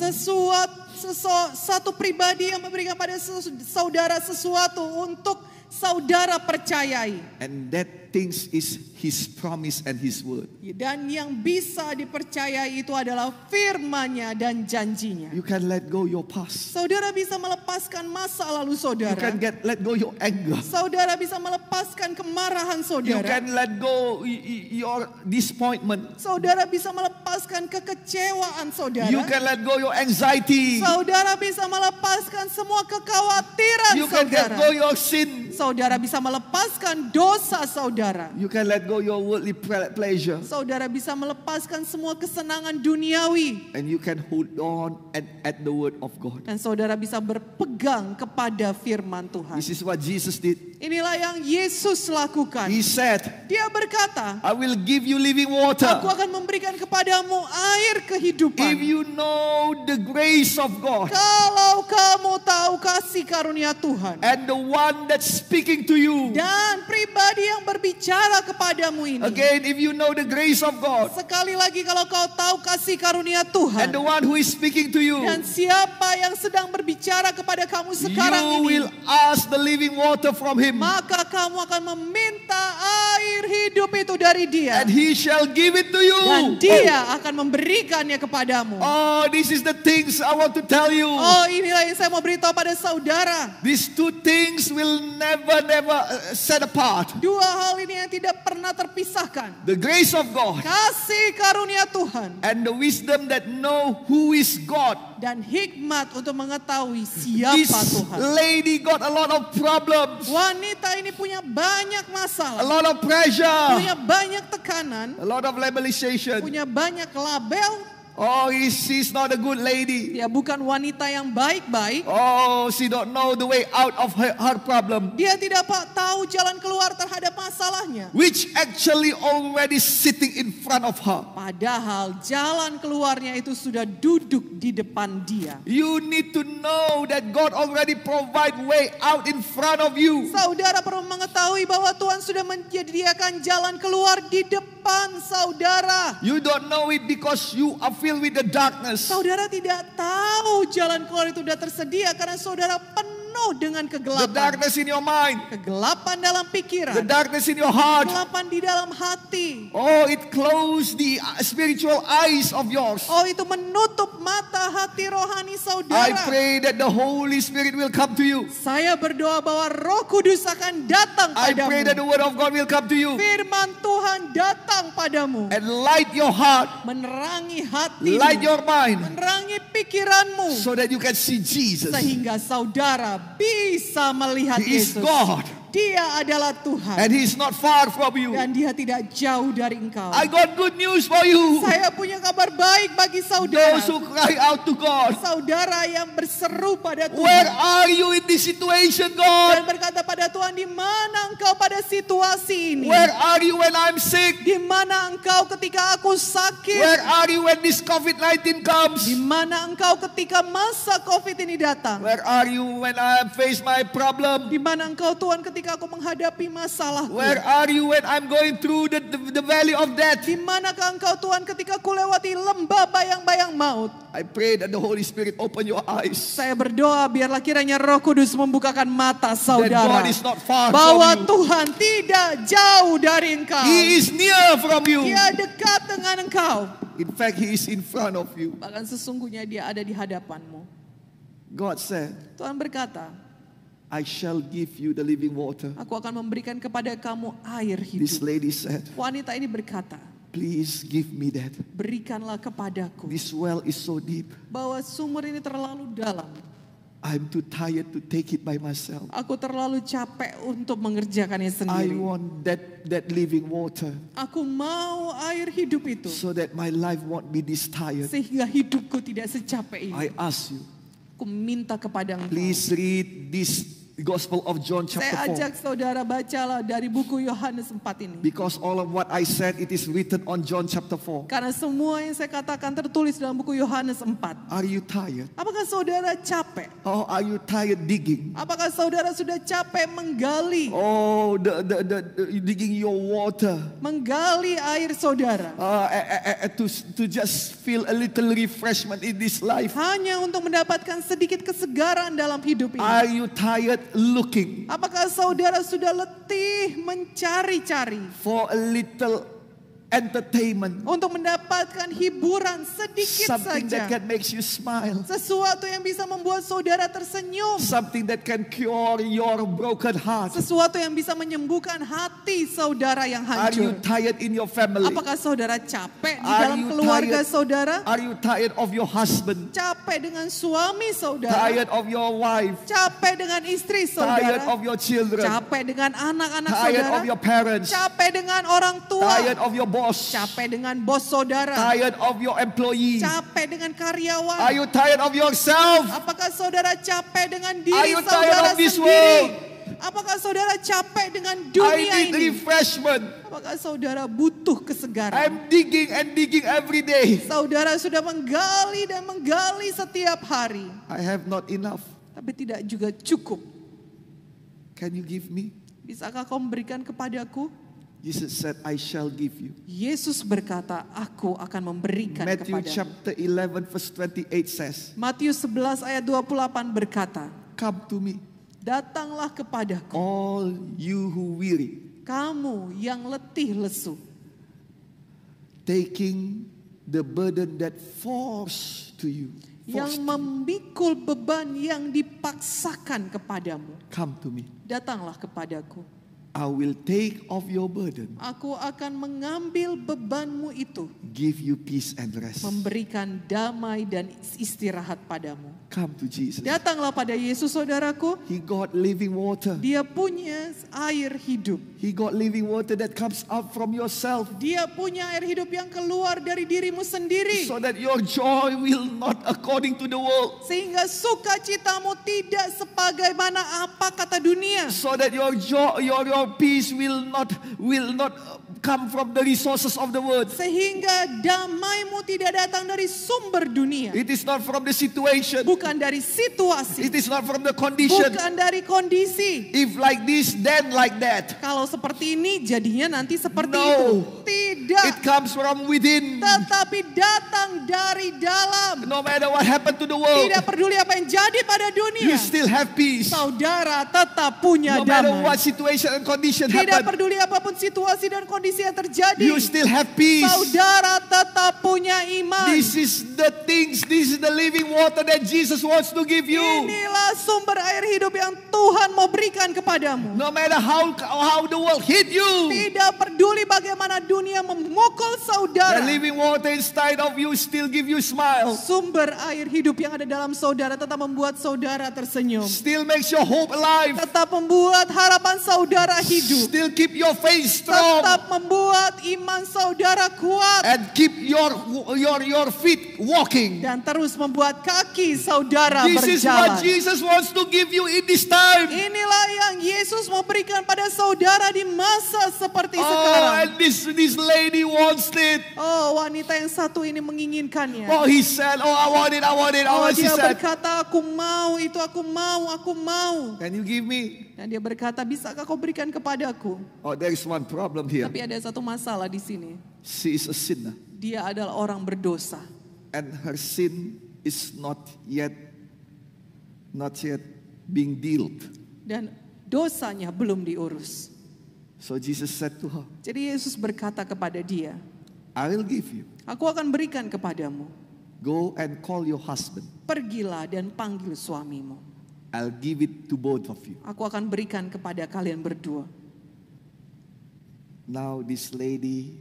Satu pribadi yang memberikan pada saudara sesuatu untuk saudara percayai. And that things is His promise and His word. Dan yang bisa dipercayai itu adalah firman-Nya dan janjinya. You can let go your past. Saudara bisa melepaskan masa lalu You saudara. can let go your anger. Saudara bisa melepaskan kemarahan You saudara. can let go your disappointment. Saudara bisa melepaskan kekecewaan saudara. You can let go your anxiety. Saudara bisa melepaskan semua kekhawatiran You can let saudara. go your sin. Saudara bisa melepaskan dosa saudara. You can let go your worldly pleasure. Saudara bisa melepaskan semua kesenangan duniawi. And you can hold on at the word of God. Dan saudara bisa berpegang kepada firman Tuhan. This is what Jesus did. Inilah yang Yesus lakukan. He said, Dia berkata, I will give you living "Aku water. akan memberikan kepadamu air kehidupan." If you know the grace of God Kalau kamu tahu kasih karunia Tuhan. and the one that's speaking to you. Dan pribadi yang berbicara kepadamu ini. Again, if you know the grace of God Sekali lagi kalau kau tahu kasih karunia Tuhan. and the one who is speaking to you, Dan siapa yang sedang berbicara kepada kamu sekarang you ini. will ask the living water from Him. Maka kamu akan meminta air hidup itu dari dia. and he shall give it to Dan you. dia akan memberikannya kepadamu. Oh, this is the things I want to tell you. Oh, inilah yang saya mau beritahu pada saudara. These two things will never set apart. Dua hal ini yang tidak pernah terpisahkan. The grace of God Kasih karunia Tuhan and the wisdom that know who is God. dan hikmat untuk mengetahui siapa This Tuhan. lady got a lot of problems, Wanita ini punya banyak a masalah, lot of pressure, punya banyak tekanan, a lot of labelization. punya banyak label. Oh, she's not a good lady. Dia bukan wanita yang baik-baik. Oh, she don't know the way out of her problem, Dia tidak tahu jalan keluar terhadap masalahnya. which actually already sitting in front of her. Padahal jalan keluarnya itu sudah duduk di depan dia. You need to know that God already provide way out in front of you. Saudara perlu mengetahui bahwa Tuhan sudah menyediakan jalan keluar di depan saudara. You don't know it because you are filled with the darkness. Saudara tidak tahu jalan keluar itu sudah tersedia karena saudara penuh dengan The kegelapan. darkness in your mind, Kegelapan dalam pikiran, the darkness in your heart. kegelapan di dalam hati. Oh, it closed the spiritual eyes of yours. Oh, itu menutup mata hati rohani I saudara. pray that the Holy Spirit will come to you. Saya berdoa bahwa Roh Kudus akan datang I pray that the padamu. Word of God will come to you Firman Tuhan datang padamu. and light your heart, Menerangi hatimu. light your mind, Menerangi pikiranmu. so that you can see Jesus. Sehingga saudara bisa melihat He is Yesus. God Dia adalah Tuhan. and He is not far from you. Dan dia tidak jauh dari engkau. I got good news for you. Saya punya kabar baik bagi saudara. Those who cry out to God, Saudara yang berseru pada where Tuhan. are you in this situation, Dan God? berkata pada Tuhan, di mana engkau pada situasi ini? Where are you when I'm sick? Di mana engkau ketika aku sakit? Where are you when this COVID-19 comes? Di mana engkau ketika masa COVID ini datang? Where are you when I face my problem? Di mana engkau Tuhan ketika aku menghadapi masalahku? Where are you when I'm going through the valley of death? Di manakah engkau Tuhan ketika aku lewati lembah bayang-bayang maut? I pray that the Holy Spirit open your eyes. Saya berdoa biarlah kiranya Roh Kudus membukakan mata That saudara. God is not far Bahwa from you. Tuhan tidak jauh dari engkau. He is near from you. Dia dekat dengan engkau. In fact, He is in front of you. Bahkan sesungguhnya dia ada di hadapanmu. God said, Tuhan berkata, I shall give you the living water. aku akan memberikan kepada kamu air This hidup. lady said, Wanita ini berkata, please give me that. berikanlah kepadaku. This well is so deep. Bahwa sumur ini terlalu dalam. I'm too tired to take it by myself. Aku terlalu capek untuk mengerjakannya I sendiri. want that living water Aku mau air hidup itu. so that my life won't be this tired. Sehingga hidupku tidak secapek I ini. ask you, Aku minta kepada engkau. please read this Gospel of John chapter Saya 4. ajak saudara bacalah dari buku Yohanes 4 ini. Because all of what I said, it is written on John chapter 4. Karena semua yang saya katakan tertulis dalam buku Yohanes 4. Are you tired? Apakah saudara capek? Or are you tired digging? Apakah saudara sudah capek menggali? Oh, the digging your water Menggali air saudara. to just feel a little refreshment in this life. Hanya untuk mendapatkan sedikit kesegaran dalam hidup ini. Are you tired looking Apakah saudara sudah letih mencari-cari for a little entertainment? untuk mendapatkan hiburan sedikit Something saja? that can make you smile. Sesuatu yang bisa membuat saudara tersenyum. Something that can cure your broken heart. Sesuatu yang bisa menyembuhkan hati saudara yang Are you hancur. tired in your family? Apakah saudara capek di Are dalam you keluarga tired? saudara? Are you tired of your husband? Capek dengan suami saudara? Tired of your wife? Capek dengan istri Tired saudara? of your children? Capek dengan anak-anak Tired saudara? of your parents? Capek dengan orang tua? Tired of your boss? Capek dengan bos saudara? Tired of your employee? Capek dengan karyawan? Are you tired of yourself? Apakah saudara capek dengan Are diri you tired saudara of this sendiri? world? Apakah saudara capek dengan I dunia need ini? refreshment. Apakah saudara butuh kesegaran? I'm digging and digging every day. Saudara sudah menggali dan menggali setiap hari. I have not enough. Tapi tidak juga cukup. Can you give me? Bisakah kau memberikan kepadaku? Jesus said, I shall give you. Yesus berkata, aku akan memberikan Matthew kepadamu. chapter 11 verse 28 says, Matius 11 ayat 28 berkata, come to me, datanglah kepadaku all you who weary Kamu yang letih lesu, taking the burden that forced to you. yang Forced. memikul beban yang dipaksakan kepadamu. Come to me. Datanglah kepadaku. I will take off your burden, Aku akan mengambil bebanmu itu, give you peace and rest. memberikan damai dan istirahat padamu. Come to Jesus. Datanglah pada Yesus, saudaraku. He got living water. Dia punya air hidup. He got living water that comes out from yourself, Dia punya air hidup yang keluar dari dirimu sendiri. so that your joy will not according to the world, Sehingga sukacitamu tidak sebagaimana apa kata dunia. so that your joy, your peace will not come from the resources of the world. Sehingga damaimu tidak datang dari sumber dunia. It is not from the situation. Bukan dari situasi. It is not from the condition. Bukan dari kondisi. If like this, then like that. Kalau seperti ini jadinya nanti seperti No. itu. Tidak. It comes from within. Tetapi datang dari dalam. No matter what happened to the world, Tidak peduli apa yang jadi pada you dunia. still have peace. Saudara tetap punya No matter damai. what situation and condition Tidak happen, peduli apapun situasi dan kondisi yang terjadi. you still have peace. Saudara tetap punya iman. This is the things, this is the living water that Jesus wants to give you. Inilah sumber air hidup yang Tuhan mau berikan kepadamu. No matter how the world hit you, Tidak peduli bagaimana dunia memukul the saudara. living water inside of you still give you smile. Sumber air hidup yang ada dalam saudara tetap membuat saudara tersenyum. Still makes your hope alive. Tetap membuat harapan saudara hidup. Still keep your faith strong. Tetap membuat iman saudara kuat. And keep your feet walking. Dan terus membuat kaki saudara This is what berjalan. Jesus wants to give you in this time. Inilah yang Yesus mau berikan pada saudara di masa seperti Oh, sekarang. and this lady wants it. Oh, wanita yang satu ini menginginkannya. Oh, he said, oh, I want it, I want it. Oh, Oh, she dia said, berkata, aku mau itu, aku mau. can you give me? Dan dia berkata, bisakah kau berikan kepadaku? Oh, there is one problem here. Tapi ada satu masalah di sini. She is a sinner. Dia adalah orang berdosa. And her sin is not yet being dealt. Dan dosanya belum diurus. So Jesus said to her, Jadi Yesus berkata kepada dia, I will give you. aku akan berikan kepadamu. Go and call your husband. Pergilah dan panggil suamimu. I'll give it to both of you. Aku akan berikan kepada kalian berdua. Now this lady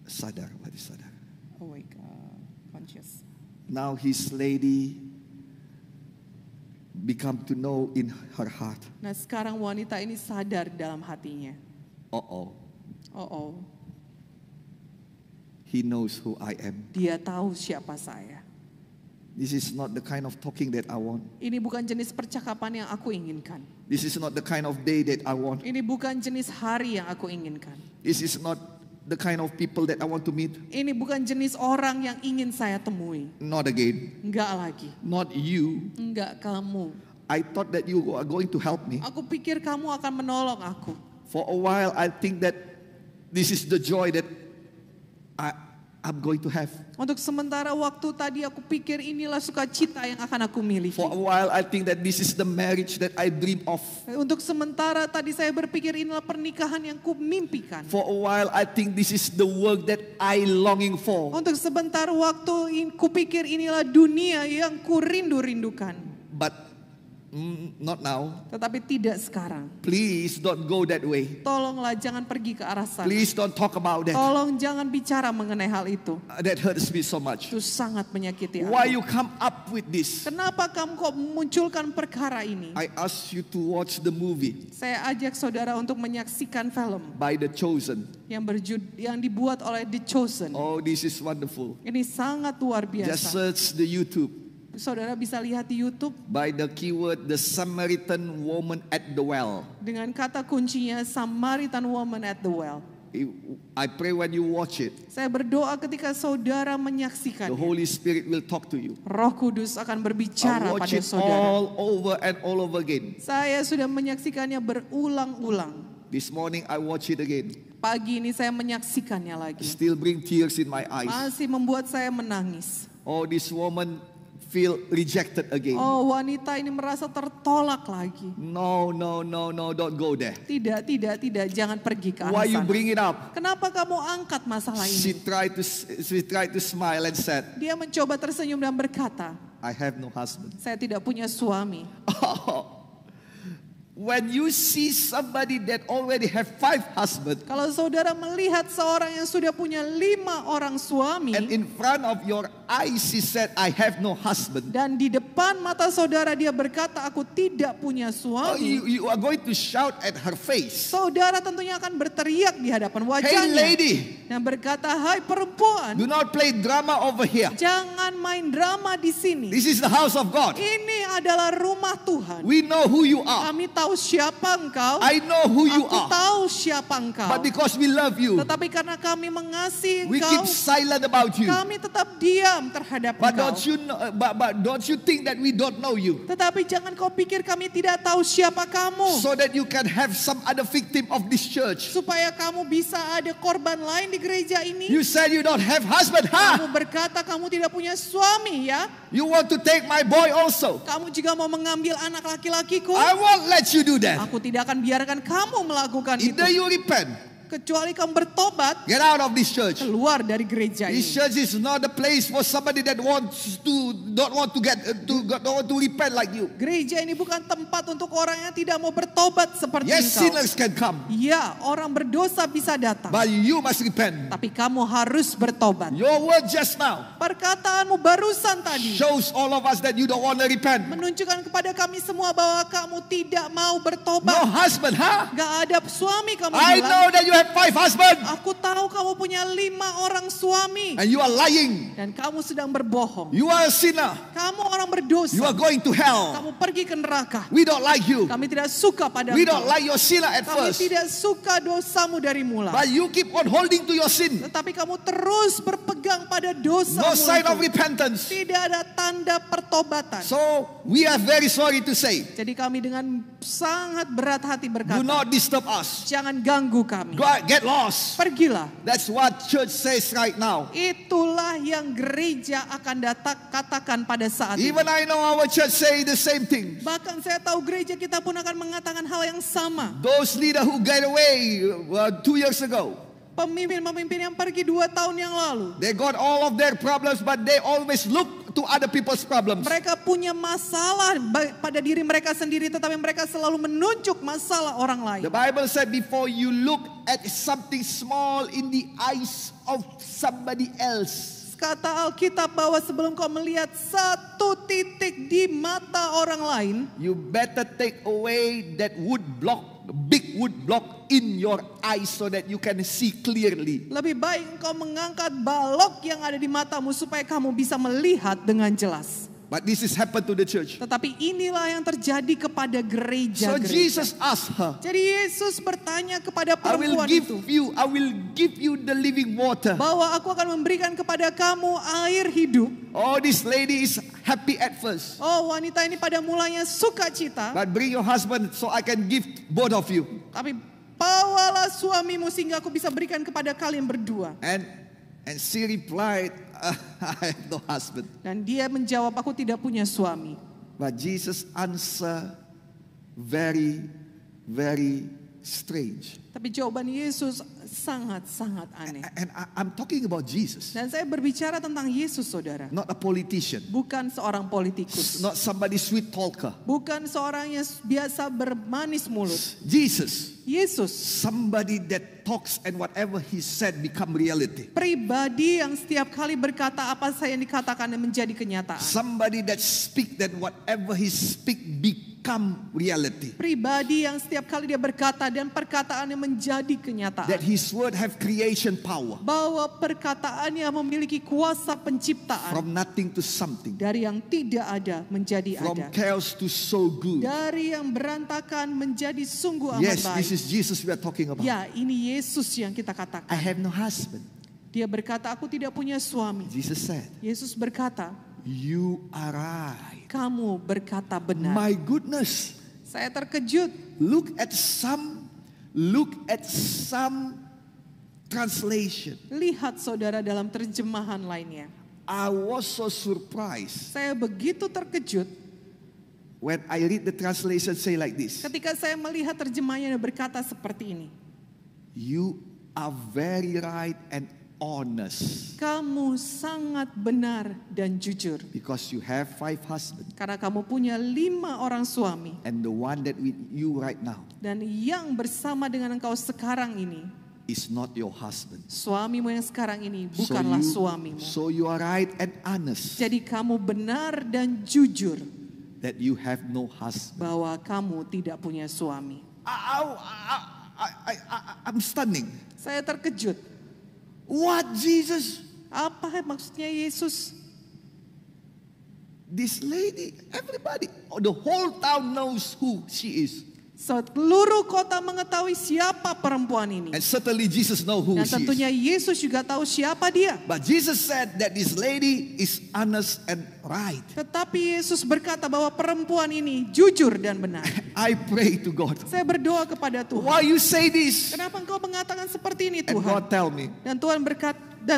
sadar. What is sadar? Awake, conscious. Now his lady become to know in her heart. Nah sekarang wanita ini sadar dalam hatinya. Oh, Oh, he knows who I am. dia tahu siapa saya. This is not the kind of talking that I want. Ini bukan jenis percakapan yang aku inginkan. This is not the kind of day that I want. Ini bukan jenis hari yang aku inginkan. This is not the kind of people that I want to meet. Ini bukan jenis orang yang ingin saya temui. Not again. Enggak lagi. Not you. Enggak kamu. I thought that you are going to help me. Aku pikir kamu akan menolong aku. For a while, I think that this is the joy that I'm going to have. Untuk sementara waktu tadi aku pikir inilah sukacita yang akan aku miliki. For a while, I think that this is the marriage that I dream of. Untuk sementara tadi saya berpikir inilah pernikahan yang ku mimpikan. For a while, I think this is the work that I longing for. Untuk sebentar waktu ku pikir inilah dunia yang ku rindu-rindukan. But not now. Tetapi tidak sekarang. Please don't go that way. Tolonglah jangan pergi ke arah sana. Please don't talk about that. Tolong jangan bicara mengenai hal itu. That hurts me so much. Itu sangat menyakiti Why aku. you come up with this? Kenapa kamu kok memunculkan perkara ini? I ask you to watch the movie Saya ajak saudara untuk menyaksikan film by The Chosen. yang dibuat oleh The Chosen. Oh, this is wonderful. Ini sangat luar Just biasa. search the YouTube Saudara bisa lihat di YouTube by the keyword the Samaritan woman at the well. dengan kata kuncinya Samaritan Woman at the Well. I pray when you watch it, Saya berdoa ketika saudara the menyaksikannya. Holy Spirit will talk to you. Roh Kudus akan I berbicara watch pada it saudara. all over and all over again. Saya sudah menyaksikannya berulang-ulang. This morning I watch it again. Pagi ini saya menyaksikannya lagi. Still bring tears in my eyes. Masih membuat saya menangis. Oh, this woman feel rejected again. Oh, wanita ini merasa tertolak lagi. No, don't go there. Tidak, jangan pergi ke arah Why you sana. bring it up? Kenapa kamu angkat masalah She ini? tried to smile and said, Dia mencoba tersenyum dan berkata, I have no husband. saya tidak punya suami. When you see somebody that already have 5 husbands, Kalau saudara melihat seorang yang sudah punya 5 orang suami, and in front of your eyes she said, I have no husband. dan di depan mata saudara dia berkata, aku tidak punya Oh, suami. you are going to shout at her face. Saudara tentunya akan berteriak di hadapan Hey wajahnya. lady, Dan berkata, hai perempuan, do not play drama over here. jangan main drama di sini. This is the house of God. Ini adalah rumah Tuhan. We know who you are. Kami tahu siapa engkau. I know who you Aku are. tahu siapa engkau. But because we love you, Tetapi karena kami mengasihi we engkau, keep silent about you. kami tetap diam terhadap But engkau. don't you know, but don't you think that we don't know you? Tetapi jangan kau pikir kami tidak tahu siapa kamu. So that you can have some other victim of this church. Supaya kamu bisa ada korban lain di gereja ini. You said you don't have husband, Kamu huh? berkata kamu tidak punya suami ya. You want to take my boy also? Kamu juga mau mengambil anak laki-lakiku. I won't let you do that. Aku tidak akan biarkan kamu melakukan itu. Either you repent, Kecuali kamu bertobat, get out of this church. keluar dari gereja This ini. church is not a place for somebody that don't want to repent like you. Gereja ini bukan tempat untuk orang yang tidak mau bertobat seperti Yes, engkau. sinners can come, Ya, orang berdosa bisa datang. but you must repent. Tapi kamu harus bertobat. Your word just now Perkataanmu barusan tadi shows all of us that you don't want to repent. menunjukkan kepada kami semua bahwa kamu tidak mau No bertobat. husband, huh? Gak ada suami kamu I bilang. know that you have 5 husbands Aku tahu kamu punya 5 orang suami. and you are lying. Dan kamu sedang berbohong. You are a sinner. Kamu orang berdosa. You are going to hell. Kamu pergi ke neraka. We don't like you. Kami tidak suka pada We engkau. don't like your sinner at Kami first. tidak suka dosamu dari mula. But you keep on holding to your sin. Tetapi kamu terus berpegang pada dosamu No sign of itu. repentance. Tidak ada tanda pertobatan. So we are very sorry to say, Jadi kami dengan sangat berat hati do berkata, not disturb us. jangan ganggu kami. Get lost. Pergilah. That's what church says right now. Itulah yang gereja akan katakan pada saat ini. Even I know our church say the same thing. Bahkan saya tahu gereja kita pun akan mengatakan hal yang sama. Those leaders who get away 2 years ago, Pemimpin-pemimpin yang pergi 2 tahun yang lalu. they got all of their problems, but they always look to other people's problems. Mereka punya masalah pada diri mereka sendiri, tetapi mereka selalu menunjuk masalah orang lain. The Bible said before you look at something small in the eyes of somebody else, Kata Alkitab bahwa sebelum kau melihat satu titik di mata orang lain, you better take away that wood block, big wood block in your eyes so that you can see clearly. lebih baik engkau mengangkat balok yang ada di matamu supaya kamu bisa melihat dengan jelas. But this has happened to the church. Tetapi inilah yang terjadi kepada So gereja-gereja. Jesus asked her, Jadi Yesus bertanya kepada I will perempuan give itu, you the living water. bahwa aku akan memberikan kepada kamu air hidup. Oh, this lady is happy at first. Oh, wanita ini pada mulanya sukacita, But bring your husband so I can give both of you. tapi bawalah suamimu sehingga aku bisa berikan kepada kalian berdua. And she replied, I have no husband. Dan dia menjawab, aku tidak punya suami. But Jesus answered very, very strange. Tapi jawaban Yesus sangat-sangat aneh. And I'm talking about Jesus, Dan saya berbicara tentang Yesus, saudara. not a politician, Bukan seorang politikus. not somebody sweet talker. Bukan seorang yang biasa bermanis mulut. Jesus, Yesus, somebody that talks and whatever he said become reality. pribadi yang setiap kali berkata apa saya yang dikatakan dan menjadi kenyataan. Somebody that speak that whatever he speak become reality. Pribadi yang setiap kali dia berkata dan perkataannya menjadi kenyataan. That his word have creation power. Bahwa perkataannya memiliki kuasa penciptaan. From nothing to something. Dari yang tidak ada menjadi From ada. chaos to so good. Dari yang berantakan menjadi sungguh amat Yes, baik. this is Jesus we are talking about. Ya, ini Yesus yang kita I katakan. have no husband. Dia berkata, aku tidak punya suami. Jesus said, Yesus berkata, you are right. kamu berkata benar. My goodness. Saya terkejut. Look at some translation. Lihat saudara dalam terjemahan lainnya. I was so surprised Saya begitu terkejut when I read the translation say like this. ketika saya melihat terjemahannya berkata seperti ini. You are very right and honest Kamu sangat benar dan jujur. because you have 5 husbands. Karena kamu punya 5 orang suami. And the one that with you right now Dan yang bersama dengan engkau sekarang ini, is not your husband. suamimu yang sekarang ini bukanlah suamimu. So you are right and honest Jadi kamu benar dan jujur that you have no husband. bahwa kamu tidak punya suami. I'm stunning. Saya terkejut. What, Jesus? Apa maksudnya Yesus? This lady, everybody, the whole town knows who she is. Seluruh kota mengetahui siapa perempuan ini. And certainly Jesus knows who Dan she tentunya is. Yesus juga tahu siapa dia. But Jesus said that this lady is honest and right. Tetapi Yesus berkata bahwa perempuan ini jujur dan benar. I pray to God. Saya berdoa kepada Tuhan. Why you say this? Kenapa engkau mengatakan seperti ini And Tuhan? God tell me, Dan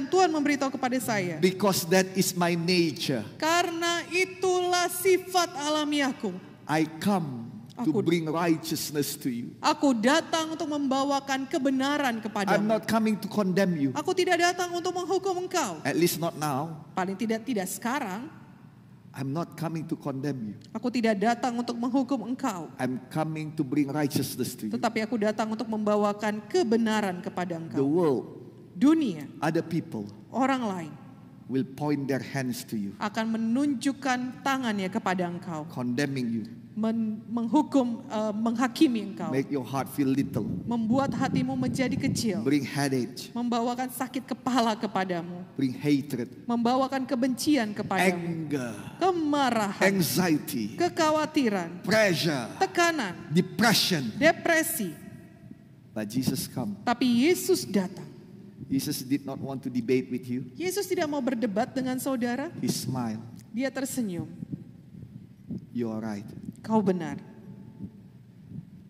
Tuhan memberitahu kepada saya. because that is my nature. Karena itulah sifat alamiahku. I come to Aku- bring righteousness to you. Aku datang untuk membawakan kebenaran I'm kepadamu. not coming to condemn you. Aku tidak datang untuk menghukum engkau. At least not now. Paling tidak sekarang. I'm not coming to condemn you. Aku tidak datang untuk menghukum engkau. I'm coming to bring righteousness to you. Tetapi aku datang untuk membawakan kebenaran kepada The engkau. world, Dunia, other people orang lain will point their hands to you, akan menunjukkan tangannya kepada engkau. condemning you, menghakimi engkau. make your heart feel little, Membuat hatimu menjadi kecil. bring headache, Membawakan sakit kepala kepadamu. bring hatred, Membawakan kebencian kepadamu. anger, Kemarahan, anxiety, kekhawatiran, pressure, tekanan, depression. depresi. But Jesus come. Tapi Yesus datang. Jesus did not want to debate with you. Yesus tidak mau berdebat dengan saudara. He smiled. Dia tersenyum. You are right. Kau benar.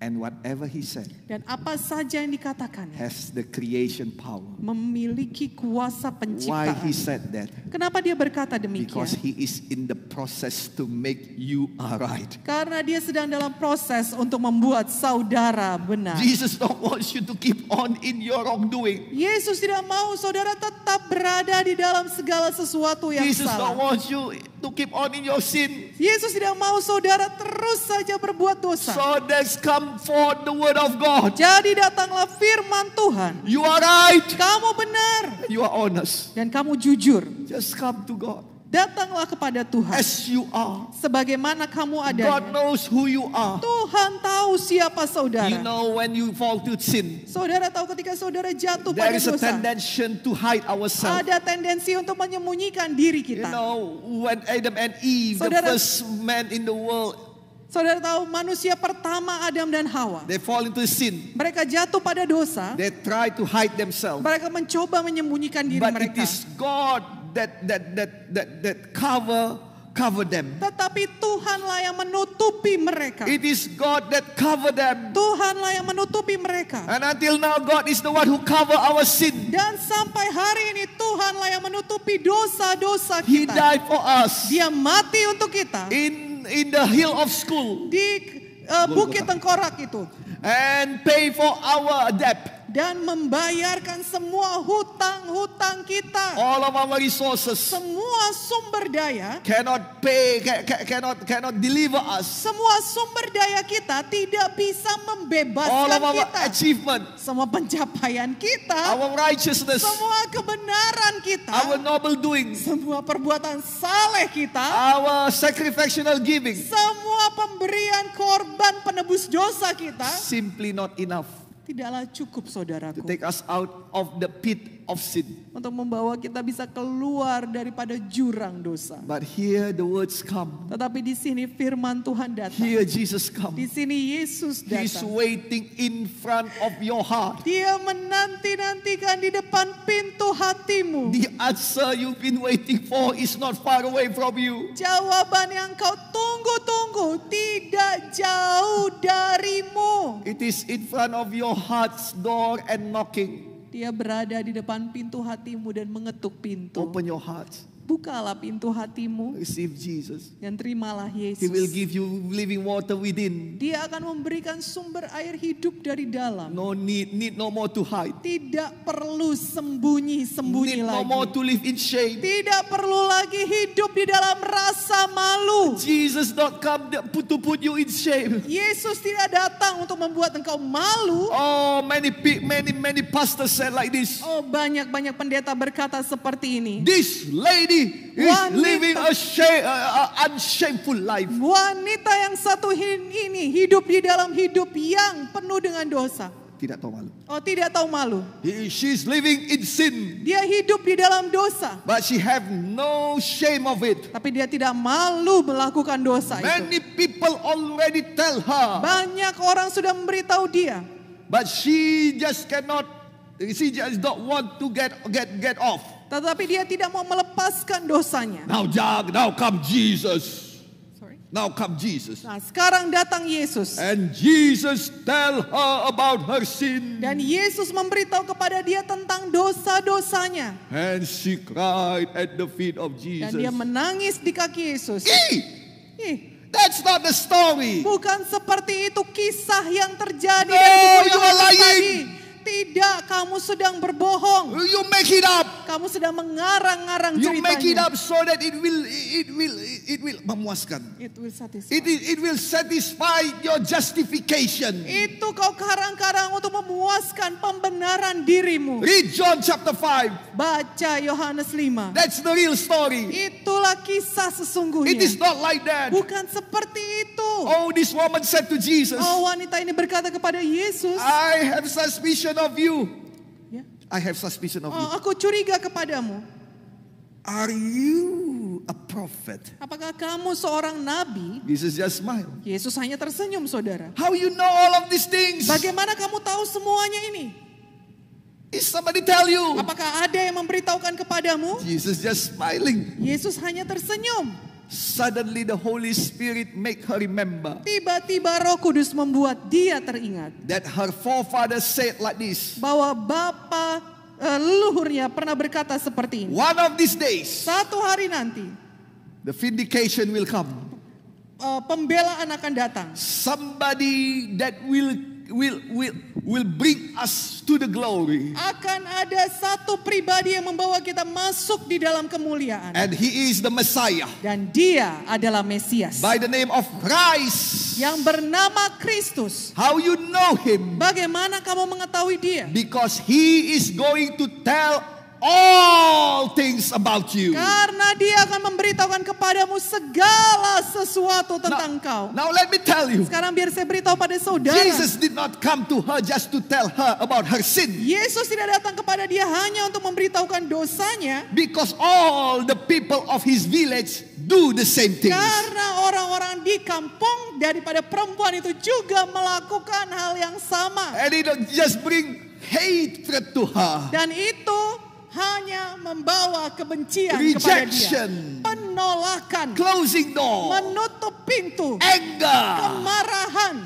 And whatever he said Dan apa saja yang dikatakannya has the creation power. memiliki kuasa Why he penciptaan. said that? Kenapa dia berkata demikian? Because he is in the process to make you right. Karena dia sedang dalam proses untuk membuat saudara benar. Jesus don't want you to keep on in your wrongdoing. Yesus tidak mau saudara tetap berada di dalam segala sesuatu yang Jesus don't salah. want you to keep on in your sin. Yesus tidak mau saudara terus saja berbuat dosa. So there's come forth the word of God. Jadi datanglah firman Tuhan. You are right. Kamu benar You are honest. dan kamu jujur. Just come to God Datanglah kepada Tuhan as you are. sebagaimana kamu God adanya. knows who you are. Tuhan tahu siapa You saudara. know when you fall to sin. Saudara tahu ketika saudara jatuh There pada is a dosa. tendency to hide ourselves. Ada tendensi untuk menyembunyikan diri You kita. know, when Adam and Eve, the Saudara- first man in the world, Saudara tahu manusia pertama Adam dan Hawa. they fall into sin. Mereka jatuh pada dosa. They try to hide themselves. Mereka mencoba menyembunyikan diri But it mereka. is God that cover them. Tetapi Tuhanlah yang menutupi mereka. It is God that cover them. Tuhanlah yang menutupi mereka. And until now, God is the one who cover our sin. Dan sampai hari ini Tuhanlah yang menutupi dosa-dosa He kita. died for us Dia mati untuk kita in the hill of school di Bukit Tengkorak itu. and pay for our debt. Dan membayarkan semua hutang-hutang kita. All of our resources Semua sumber daya. cannot pay, cannot deliver us. Semua sumber daya kita tidak bisa All membebaskan of our kita. achievement, Semua pencapaian kita. our righteousness, Semua kebenaran kita. our noble doings, Semua perbuatan saleh kita. our sacrificial giving, Semua pemberian korban penebus dosa kita. simply not enough Tidaklah cukup to saudaraku. take us out of the pit of sin. Untuk membawa kita bisa keluar daripada jurang dosa. But here the words come. Tetapi di sini firman Tuhan datang. Here Jesus Di comes. sini Yesus He's datang. waiting in front of your heart. Dia menanti-nantikan di depan pintu hatimu. The answer you've been waiting for is not far away from you. Jawaban yang kau tunggu-tunggu tidak jauh darimu. It is in front of your heart's door and knocking. Dia berada di depan pintu hatimu dan mengetuk pintu. Open your heart. bukalah pintu hatimu Receive Jesus. dan terimalah He will Yesus. give you living water within. Dia akan memberikan sumber air hidup dari dalam. No need no more to hide. Tidak perlu sembunyi-sembunyi Need no more lagi. to live in shame. Tidak perlu lagi hidup di dalam rasa malu. Jesus not come to put you in shame. Yesus tidak datang untuk membuat engkau malu. Oh, many pastors said like this. Oh, banyak-banyak pendeta berkata seperti ini. This lady is Wanita. living a unshameful life. Wanita yang satu ini hidup di dalam hidup yang penuh dengan dosa. Tidak tahu malu. Oh, tidak tahu malu. She's living in sin, Dia hidup di dalam dosa, but she have no shame of it. tapi dia tidak malu melakukan dosa itu. Many people already tell her, Banyak orang sudah memberitahu dia, but she just cannot. She just don't want to get off. tetapi dia tidak mau melepaskan dosanya. Now come Jesus. Sorry. Now come Jesus. Nah, sekarang datang Yesus. And Jesus tell her about her sin. Dan Yesus memberitahu kepada dia tentang dosa-dosanya. And she cried at the feet of Dan Jesus. dia menangis di kaki Yesus. Ih, That's not the story. bukan seperti itu kisah yang terjadi No, dari buku you are Yohanes lying. tadi. Tidak, kamu sedang berbohong. You make it up. Kamu sedang mengarang-arang You make it ceritanya. up so that it will memuaskan. It will satisfy. It will satisfy your justification. Itu kau karang-karang untuk memuaskan pembenaran dirimu. Read John chapter 5. Baca Yohanes 5. That's the real story. Itulah kisah sesungguhnya. It is not like that. Bukan seperti itu. Oh, this woman said to Jesus, Oh, wanita ini berkata kepada Yesus. I have suspicion of you. Ya. I have suspicion of you. Oh, aku curiga kepadamu. Are you a prophet? Apakah kamu seorang nabi? Jesus just smiled. Yesus hanya tersenyum, saudara. How you know all of these things? Bagaimana kamu tahu semuanya ini? Is somebody tell you? Apakah ada yang memberitahukan kepadamu? Jesus just smiling. Yesus hanya tersenyum. Suddenly the Holy Spirit make her remember Tiba-tiba Roh Kudus membuat dia teringat that her forefathers said like this. bahwa leluhurnya pernah berkata seperti ini. One of these days, Satu hari nanti, the vindication will come. pembelaan akan datang. Somebody that will bring us to the glory. Akan ada satu pribadi yang membawa kita masuk di dalam kemuliaan. And he is the Messiah. Dan dia adalah Mesias. By the name of Christ. Yang bernama Kristus. How you know him? Bagaimana kamu mengetahui dia? Because he is going to tell all things about you. Karena dia akan memberitahukan kepadamu segala sesuatu tentang kau. Now let me tell you. Sekarang biar saya beritahu pada saudara. Jesus did not come to her just to tell her about her sin. Yesus tidak datang kepada dia hanya untuk memberitahukan dosanya. Because all the people of his village do the same things. Karena orang-orang di kampung daripada perempuan itu juga melakukan hal yang sama. And it just bring hatred to her. Dan itu hanya membawa kebencian kepada dia. Rejection. Penolakan. Closing door. Menutup pintu. Anger. Kemarahan.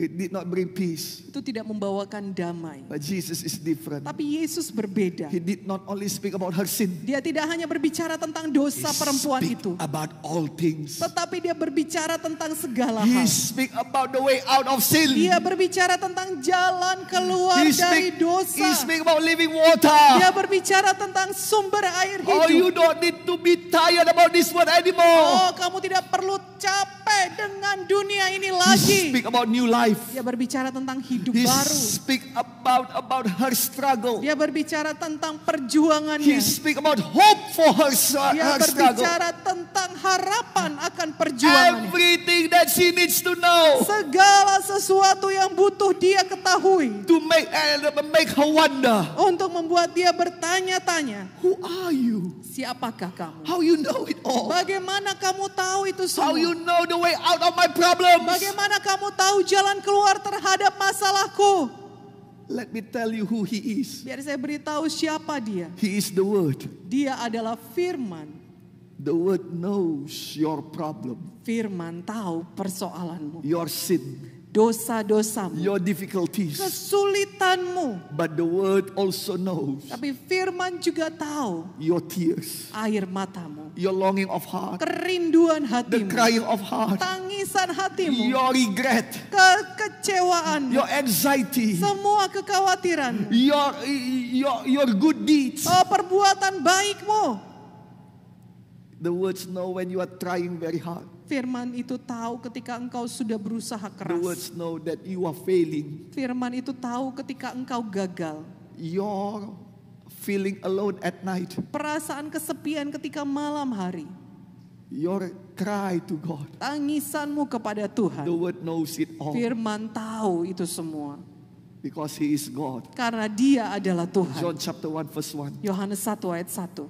It did not bring peace. Itu tidak membawakan damai. But Jesus is different. Tapi Yesus berbeda. He did not only speak about her sin. Dia tidak hanya berbicara tentang He dosa perempuan speak itu. about all things. Tetapi dia berbicara tentang segala He hal. speak about the way out of sin. Dia berbicara tentang jalan keluar dari He dosa. speak about living water. Dia berbicara tentang sumber air Oh, you hidup. don't need to be tired about this word anymore. Oh, kamu tidak perlu capek dengan dunia ini He lagi. speak about new life. Dia berbicara tentang hidup He baru. speak about her struggle. Dia berbicara tentang He perjuangannya. speak about hope for her Dia struggle. berbicara tentang harapan akan perjuangannya. Everything that she needs to know Segala sesuatu yang butuh dia ketahui. to make her wonder. Untuk membuat dia bertanya-tanya. Who are you? Siapakah kamu? How you know it all? Bagaimana kamu tahu itu How semua? you know the way out of my problems? Bagaimana kamu tahu jalan keluar terhadap masalahku? Let me tell you who he is. Biar saya beritahu siapa dia. He is the word. Dia adalah firman. The word knows your problem, Firman tahu persoalanmu. your sin. dosa-dosamu, your difficulties. kesulitanmu. But the word also knows Tapi firman juga tahu your tears, air matamu, your longing of heart, kerinduan the hatimu, crying of heart, tangisan hatimu, your regret, kekecewaanmu, your anxiety, semua kekhawatiranmu, your good deeds. perbuatan baikmu. The words know when you are trying very hard. Firman itu tahu ketika engkau sudah berusaha The keras. words know that you are failing. Firman itu tahu ketika engkau gagal. You're feeling alone at night. Perasaan kesepian ketika malam hari. Your cry to God. Tangisanmu kepada The Tuhan. word knows it all Firman tahu itu semua. because He is God. Karena Dia adalah Tuhan. John chapter 1 verse 1. Yohanes 1 ayat 1.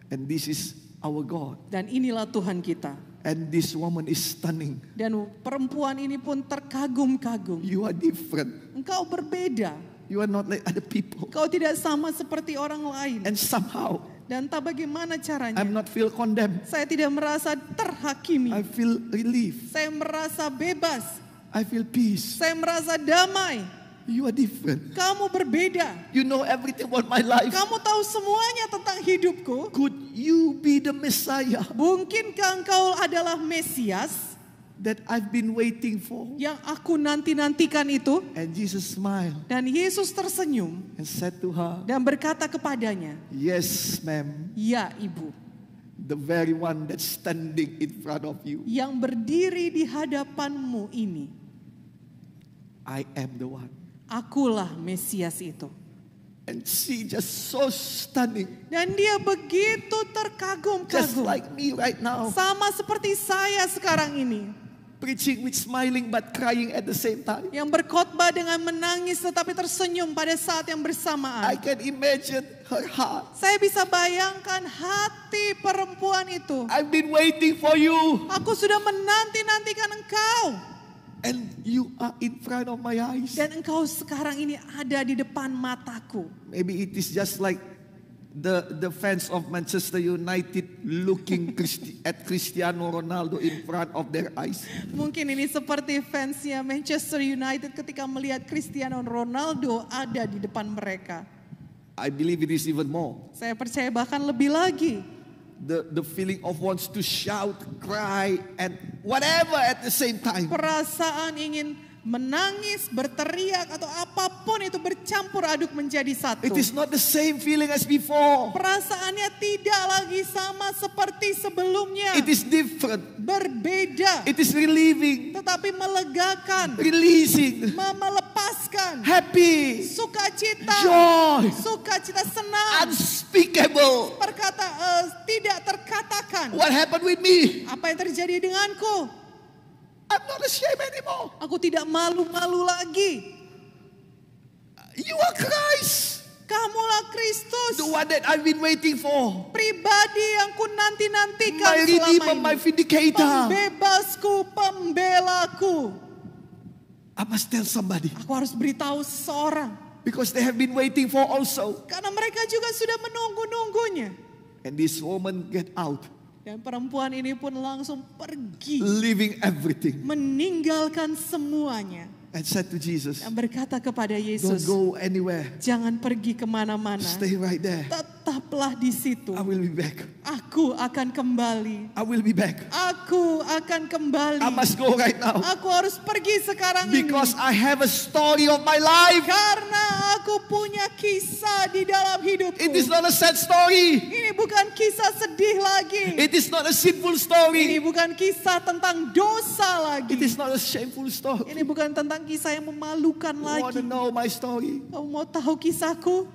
And this is our God. Dan inilah Tuhan kita. And this woman is stunning. Dan perempuan ini pun terkagum-kagum. You are different. Engkau berbeda. You are not like other people. Engkau tidak sama seperti orang lain. And somehow Dan tak bagaimana caranya. I'm not feel condemned. Saya tidak merasa terhakimi. I feel relief. Saya merasa bebas. I feel peace. Saya merasa damai. You are different. Kamu berbeda. You know everything about my life. Kamu tahu semuanya tentang hidupku. Could you be the Messiah Mungkinkah engkau adalah Mesias that I've been waiting for? yang aku nanti-nantikan itu? And Jesus smiled Dan Yesus tersenyum and said to her, dan berkata kepadanya, yes, ma'am, "Ya, Ibu, the very one that's standing in front of you. yang berdiri di hadapanmu ini, I am the one." akulah Mesias itu." And she just so stunning, Dan dia begitu just terkagum-kagum. like me right now, Sama seperti saya sekarang ini. preaching with smiling but crying at the same time. Yang berkhotbah dengan menangis tetapi tersenyum pada saat yang I bersamaan. can imagine her heart. Saya bisa bayangkan hati perempuan itu. I've been waiting for you, Aku sudah menanti-nantikan engkau. and you are in front of my eyes. Dan engkau sekarang ini ada di depan mataku. Maybe it is just like the fans of Manchester United looking at Cristiano Ronaldo in front of their eyes. Mungkin ini seperti fansnya Manchester United ketika melihat Cristiano Ronaldo ada di depan mereka. I believe it is even more. Saya percaya bahkan lebih lagi. The feeling of wants to shout, cry, and whatever at the same time. Perasaan ingin menangis, berteriak, atau apapun itu bercampur aduk menjadi satu. It is not the same feeling as before. Perasaannya tidak lagi sama seperti sebelumnya. It is different. Berbeda, It is relieving, tetapi melegakan, releasing, melepaskan, happy, sukacita, joy, sukacita senang, unspeakable. tidak terkatakan. What happened with me? Apa yang terjadi denganku? I'm not ashamed anymore. Aku tidak malu-malu lagi. You are Christ, Kamulah Kristus, the one that I've been waiting for. pribadi yang ku nanti-nantikan My Redeemer, selama my ini. Vindicator. Pembebasku, pembelaku. I must tell somebody Aku harus beritahu seseorang. because they have been waiting for also. Karena mereka juga sudah menunggu-nunggunya. And this woman get out, Dan perempuan ini pun langsung pergi. leaving everything, Meninggalkan semuanya. and said to Jesus, Dan berkata kepada don't Yesus, go anywhere. jangan pergi kemana-mana. Stay right there. Tetaplah di situ. I will be back. Aku akan kembali. I will be back. Aku akan kembali. I must go right now Aku harus pergi sekarang because ini. I have a story of my life. Karena aku punya kisah di dalam hidupku. It is not a sad story. Ini bukan kisah sedih lagi. It is not a sinful Ini story. bukan kisah tentang dosa lagi. It is not a shameful story. Ini bukan tentang kisah yang memalukan You want to lagi. know my story? Kamu mau tahu kisahku?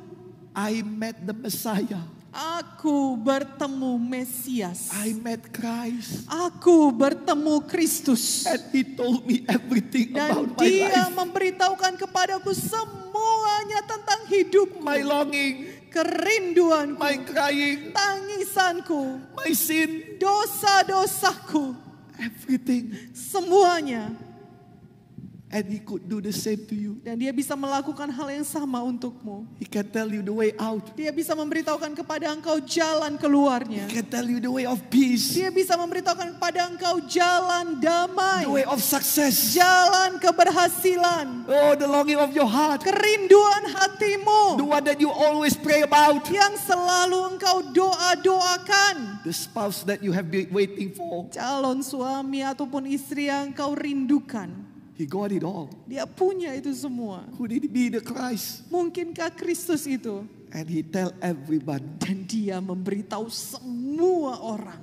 I met the Messiah. Aku bertemu Mesias. I met Christ. Aku bertemu Kristus. And He told me everything Dan about my dia life. memberitahukan kepadaku semuanya tentang hidupku. My longing, Kerinduanku, my crying, tangisanku, my sin, dosa-dosaku. everything. Semuanya. And he could do the same to you. Dan dia bisa melakukan hal yang sama untukmu. He can tell you the way out. Dia bisa memberitahukan kepada engkau jalan keluarnya. He can tell you the way of peace. Dia bisa memberitahukan kepada engkau jalan damai. The way of success. Jalan keberhasilan. Oh, the longing of your heart. Kerinduan hatimu. The one that you always pray about. Yang selalu engkau doa-doakan. The spouse that you have been waiting for. Calon suami ataupun istri yang engkau rindukan. He got it all. Dia punya itu semua. Could it be the Christ? Mungkinkah Kristus itu? And he tell everyone, Dan dia memberitahu semua orang.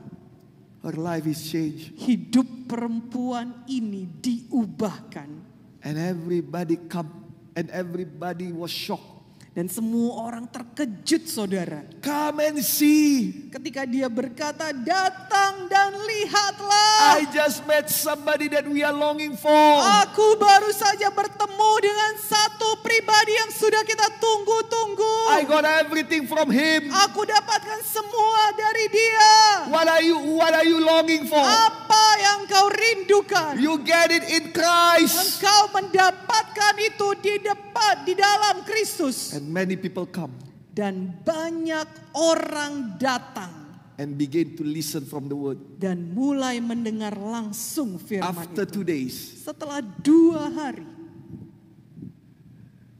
her life is changed. Hidup perempuan ini diubahkan. And everybody come and everybody was shocked. Dan semua orang terkejut, saudara. Come and see. Ketika dia berkata, datang dan lihatlah. I just met somebody that we are longing for. Aku baru saja bertemu dengan satu pribadi yang sudah kita tunggu-tunggu. I got everything from him. Aku dapatkan semua dari dia. What are you longing for? Apa yang kau rindukan? You get it in Christ. Engkau mendapatkan itu di dalam Kristus. And many people come Dan banyak orang datang. and begin to listen from the word. Dan mulai mendengar langsung firman After itu. 2 days, Setelah 2 hari.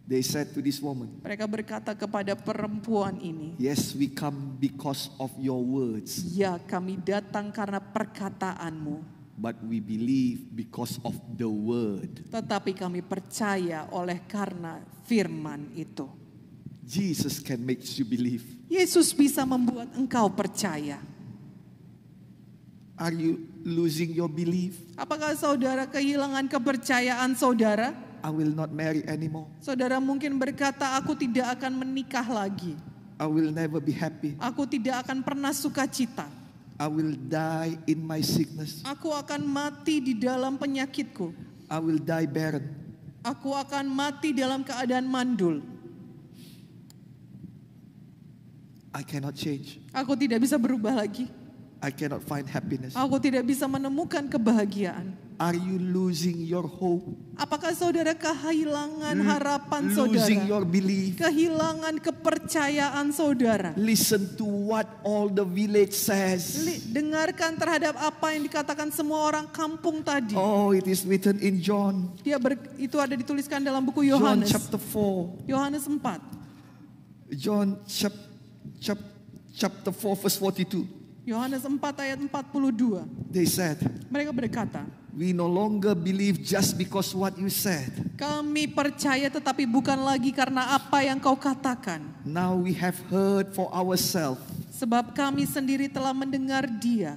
they said to this woman, Mereka berkata kepada perempuan ini. yes, we come because of your words, Ya, kami datang karena perkataanmu. but we believe because of the word. Tetapi kami percaya oleh karena firman itu. Jesus can make you believe. Yesus bisa membuat engkau percaya. Are you losing your belief? Apakah saudara kehilangan kepercayaan saudara? I will not marry anymore. Saudara mungkin berkata, aku tidak akan menikah lagi. I will never be happy. Aku tidak akan pernah sukacita. I will die in my sickness. Aku akan mati di dalam penyakitku. I will die barren. Aku akan mati dalam keadaan mandul. I cannot change. Aku tidak bisa berubah lagi. I cannot find happiness. Aku tidak bisa menemukan kebahagiaan. Are you losing your hope? Apakah saudara kehilangan harapan Losing saudara? your belief? Kehilangan kepercayaan saudara? Listen to what all the village says. Dengarkan terhadap apa yang dikatakan semua orang kampung tadi. Oh, it is written in John. Itu ada dituliskan dalam buku John Yohanes. chapter 4. Yohanes 4. John chapter 4 verse 42. Yohanes 4 ayat 42. They said, Mereka berkata, we no longer believe just because what you said. kami percaya tetapi bukan lagi karena apa yang kau katakan. Now we have heard for ourselves. Sebab kami sendiri telah mendengar dia.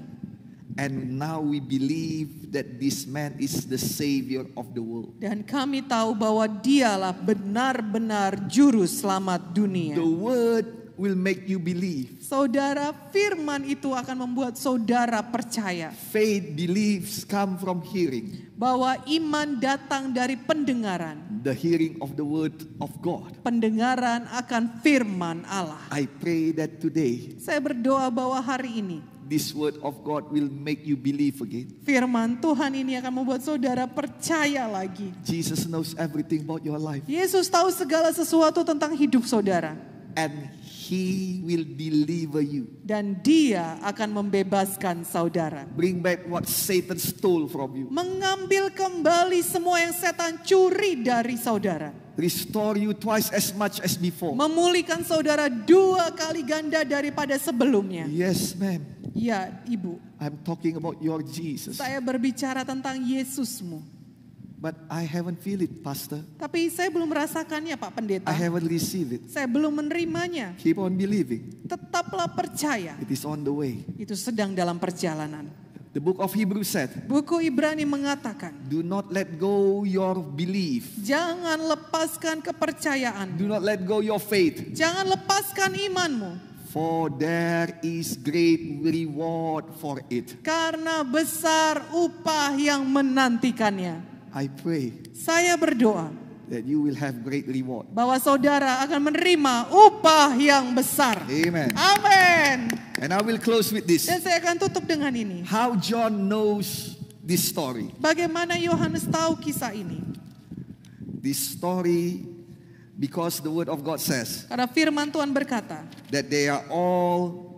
And now we believe that this man is the savior of the world. Dan kami tahu bahwa dialah benar-benar juru selamat dunia. The word will make you believe. Saudara, firman itu akan membuat saudara percaya. Faith, beliefs come from hearing. Bahwa iman datang dari pendengaran. The hearing of the word of God. Pendengaran akan firman Allah. I pray that today, Saya berdoa bahwa hari ini this word of God will make you believe again. firman Tuhan ini akan membuat saudara percaya lagi. Jesus knows everything about your life. Yesus tahu segala sesuatu tentang hidup saudara. And He will deliver you. Dan dia akan membebaskan saudara. Bring back what Satan stole from you. Mengambil kembali semua yang setan curi dari saudara. Restore you twice as much as before. Memulihkan saudara 2 kali ganda daripada sebelumnya. Yes, ma'am. Ya, Ibu. I'm talking about your Jesus. Saya berbicara tentang Yesusmu. But I haven't feel it, Pastor. Tapi saya belum merasakannya, Pak Pendeta. I haven't received it. Saya belum menerimanya. Keep on believing. Tetaplah percaya. It is on the way. Itu sedang dalam perjalanan. The book of Hebrews said, Buku Ibrani mengatakan, do not let go your belief. jangan lepaskan kepercayaan. Do not let go your faith. Jangan lepaskan imanmu. For there is great reward for it. Karena besar upah yang menantikannya. I pray Saya berdoa that you will have great reward. bahwa saudara akan menerima upah yang besar. Amen. Amin. And I will close with this. Dan saya akan tutup dengan ini. How John knows this story. Bagaimana Yohanes tahu kisah ini? this story because the word of God says Karena firman Tuhan berkata, that they are all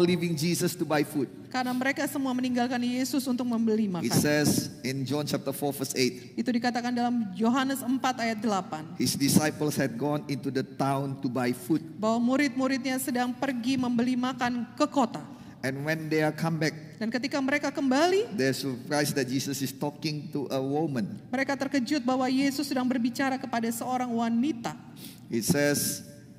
leaving Jesus to buy food. karena mereka semua meninggalkan Yesus untuk membeli It makan. says in John chapter 4 verse 8, Itu dikatakan dalam Yohanes 4 ayat 8. his disciples had gone into the town to buy food. Bahwa murid-muridnya sedang pergi membeli makan ke kota. And when they are come back, Dan ketika mereka kembali, they're surprised that Jesus is talking to a woman. mereka terkejut bahwa Yesus sedang berbicara kepada seorang wanita.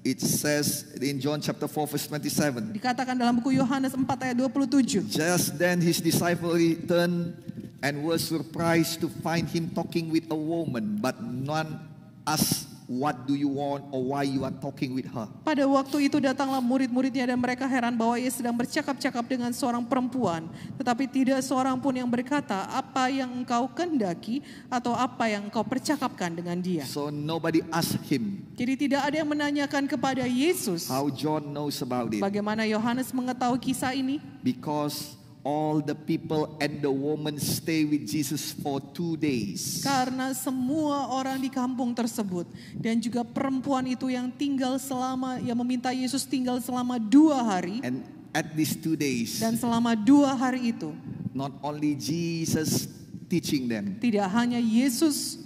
It says in John chapter 4 verse 27, Dikatakan dalam buku Yohanes 4 ayat 27. just then his disciples returned and were surprised to find him talking with a woman, but none asked, what do you want or why you are talking with her? Pada waktu itu datanglah murid-muridnya dan mereka heran bahwa ia sedang bercakap-cakap dengan seorang perempuan. Tetapi tidak seorang pun yang berkata, apa yang engkau kendaki atau apa yang engkau percakapkan dengan dia. So nobody asked him Jadi tidak ada yang menanyakan kepada Yesus how John knows about it, bagaimana Yohanes mengetahui kisah ini. because all the people and the woman stay with Jesus for 2 days. Karena semua orang di kampung tersebut dan juga perempuan itu yang meminta Yesus tinggal selama 2 hari. And at these 2 days, Dan selama 2 hari itu not only Jesus teaching them, tidak hanya Yesus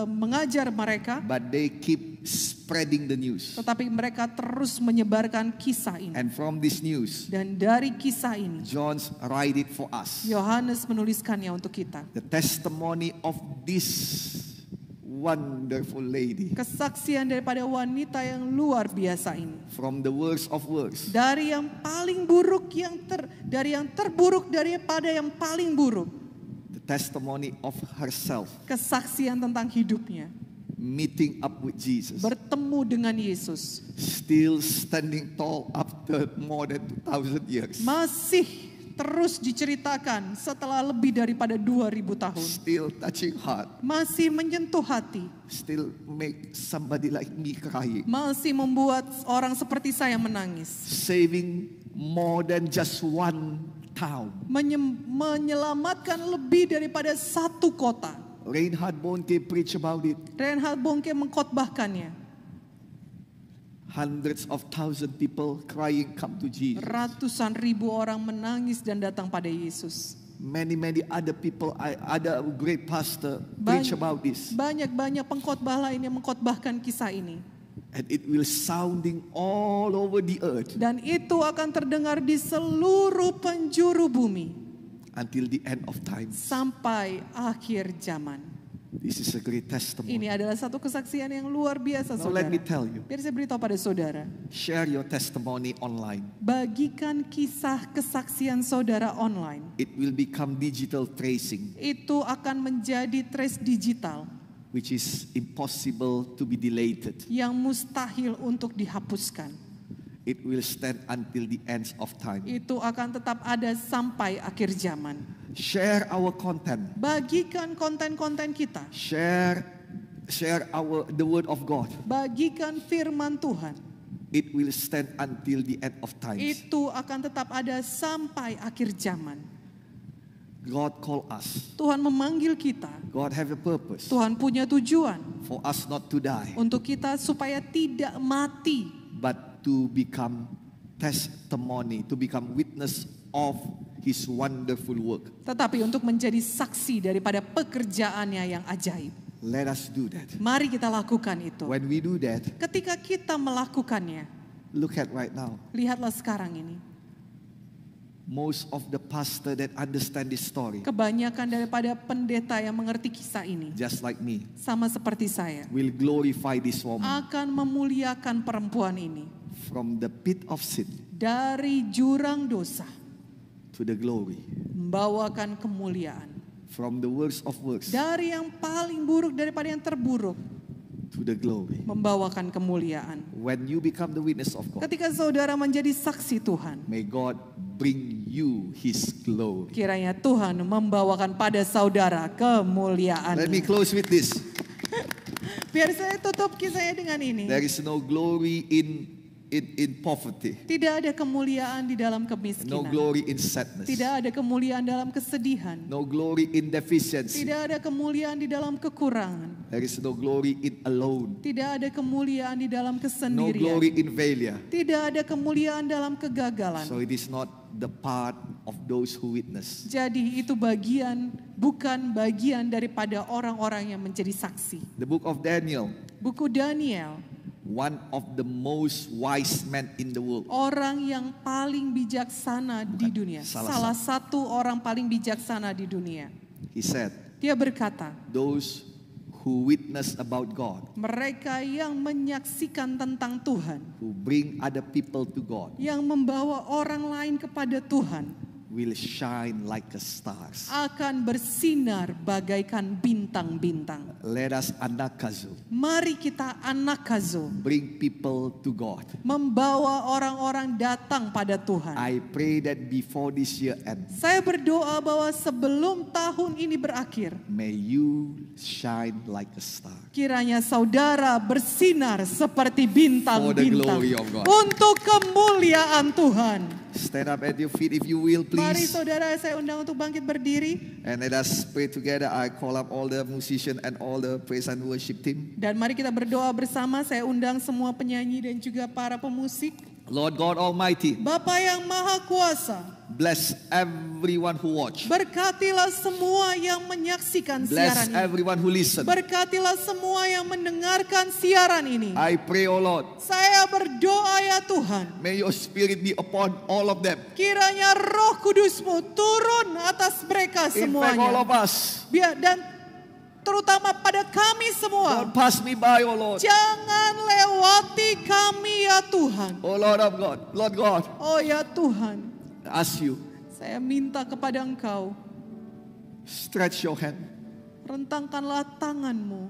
mengajar mereka, but they keep spreading the news. tetapi mereka terus menyebarkan kisah ini. And from this news, Dan dari kisah ini, John write it for us. Yohanes menuliskannya untuk kita. The testimony of this wonderful lady. Kesaksian daripada wanita yang luar biasa ini. From the worst of worst. Dari yang paling buruk dari yang terburuk daripada yang paling buruk. The testimony of herself. Kesaksian tentang hidupnya. Meeting up with Jesus. Bertemu dengan Yesus. Still standing tall after more than 2,000 years. Masih terus diceritakan setelah lebih daripada 2000 tahun. Still touching heart. Masih menyentuh hati. Still make somebody like me crying. Masih membuat orang seperti saya menangis. Saving more than just one town. Menyelamatkan lebih daripada satu kota. Reinhard Bonnke preach about it. Reinhard Bonnke mengkhotbahkannya. Hundreds of thousand people crying come to Jesus. Ratusan ribu orang menangis dan datang pada Yesus. Many other people, other great pastor preach about this. Banyak pengkhotbah lain yang mengkhotbahkan kisah ini. And it will sounding all over the earth. Dan itu akan terdengar di seluruh penjuru bumi. Until the end of time. Sampai akhir zaman. This is a great testimony. Ini adalah satu kesaksian yang luar biasa, Now saudara. let me tell you. Biar saya beritahu pada saudara. Share your testimony online. Bagikan kisah kesaksian saudara online. It will become digital tracing, Itu akan menjadi trace digital which is impossible to be deleted. yang mustahil untuk dihapuskan. It will stand until the ends of time. Itu akan tetap ada sampai akhir zaman. Share our content. Bagikan konten-konten kita. Share the word of God. Bagikan firman Tuhan. It will stand until the end of times. Itu akan tetap ada sampai akhir zaman. God call us. Tuhan memanggil kita. God have a purpose Tuhan punya tujuan for us not to die, untuk kita supaya tidak mati, but to become testimony, to become witness of His wonderful work. tetapi untuk menjadi saksi daripada pekerjaannya yang ajaib. Let us do that. Mari kita lakukan itu. When we do that, Ketika kita melakukannya, look at right now. lihatlah sekarang ini. Most of the pastor that understand this story, Kebanyakan daripada pendeta yang mengerti kisah ini, just like me, sama seperti saya, will glorify this woman akan memuliakan perempuan ini. from the pit of sin Dari jurang dosa, to the glory, membawakan kemuliaan. from the worst of worst Dari yang paling buruk daripada yang terburuk, to the glory. membawakan kemuliaan. When you become the witness of God, Ketika saudara menjadi saksi Tuhan, may God bring you His glory. kiranya Tuhan membawakan pada saudara kemuliaan. Let me close with this. Biar saya tutup kisahnya dengan ini. There is no glory in in poverty. Tidak ada kemuliaan di dalam No kemiskinan. glory in sadness. Tidak ada kemuliaan dalam kesedihan. No glory in deficiency. Tidak ada kemuliaan di dalam kekurangan. There is no glory in alone. Tidak ada kemuliaan di dalam No kesendirian. glory in failure. Tidak ada kemuliaan dalam kegagalan. So it is not the part of those who witness. Jadi itu bukan bagian daripada orang-orang yang menjadi saksi. The book of Daniel, Buku Daniel, one of the most wise men in the world. orang yang paling bijaksana di dunia. salah Salah satu orang paling bijaksana di dunia. He said, Dia berkata, those who witness about God, mereka yang menyaksikan tentang Tuhan, who bring other people to God, yang membawa orang lain kepada Tuhan, will shine like a stars. akan bersinar bagaikan bintang-bintang. Let us anakazu, Mari kita anakazo, bring people to God. membawa orang-orang datang pada Tuhan. I pray that before this year ends, Saya berdoa bahwa sebelum tahun ini berakhir, may you shine like a star. kiranya saudara bersinar seperti For the bintang-bintang glory of God. untuk kemuliaan Tuhan. Stand up at your feet if you will, Mari please. saudara, saya undang untuk bangkit berdiri. And let us pray together. I call up all the musicians and all the praise and worship team. Dan mari kita berdoa bersama. Saya undang semua penyanyi dan juga para pemusik. Lord God Almighty, Bapa yang Maha Kuasa, bless everyone who watch. berkatilah semua yang menyaksikan Bless siaran ini. everyone who listen. Berkatilah semua yang mendengarkan siaran ini. I pray, O Lord, Saya berdoa ya Tuhan, may your spirit be upon all of them. kiranya Roh Kudus-Mu turun atas mereka In fact, all of semuanya. us. Dan terutama pada kami semua. Don't pass me by, O Lord. Jangan lewati kami ya Tuhan. O Lord of God, Lord God, Oh ya Tuhan, I ask you, saya minta kepada Engkau, stretch your hand. rentangkanlah tangan-Mu.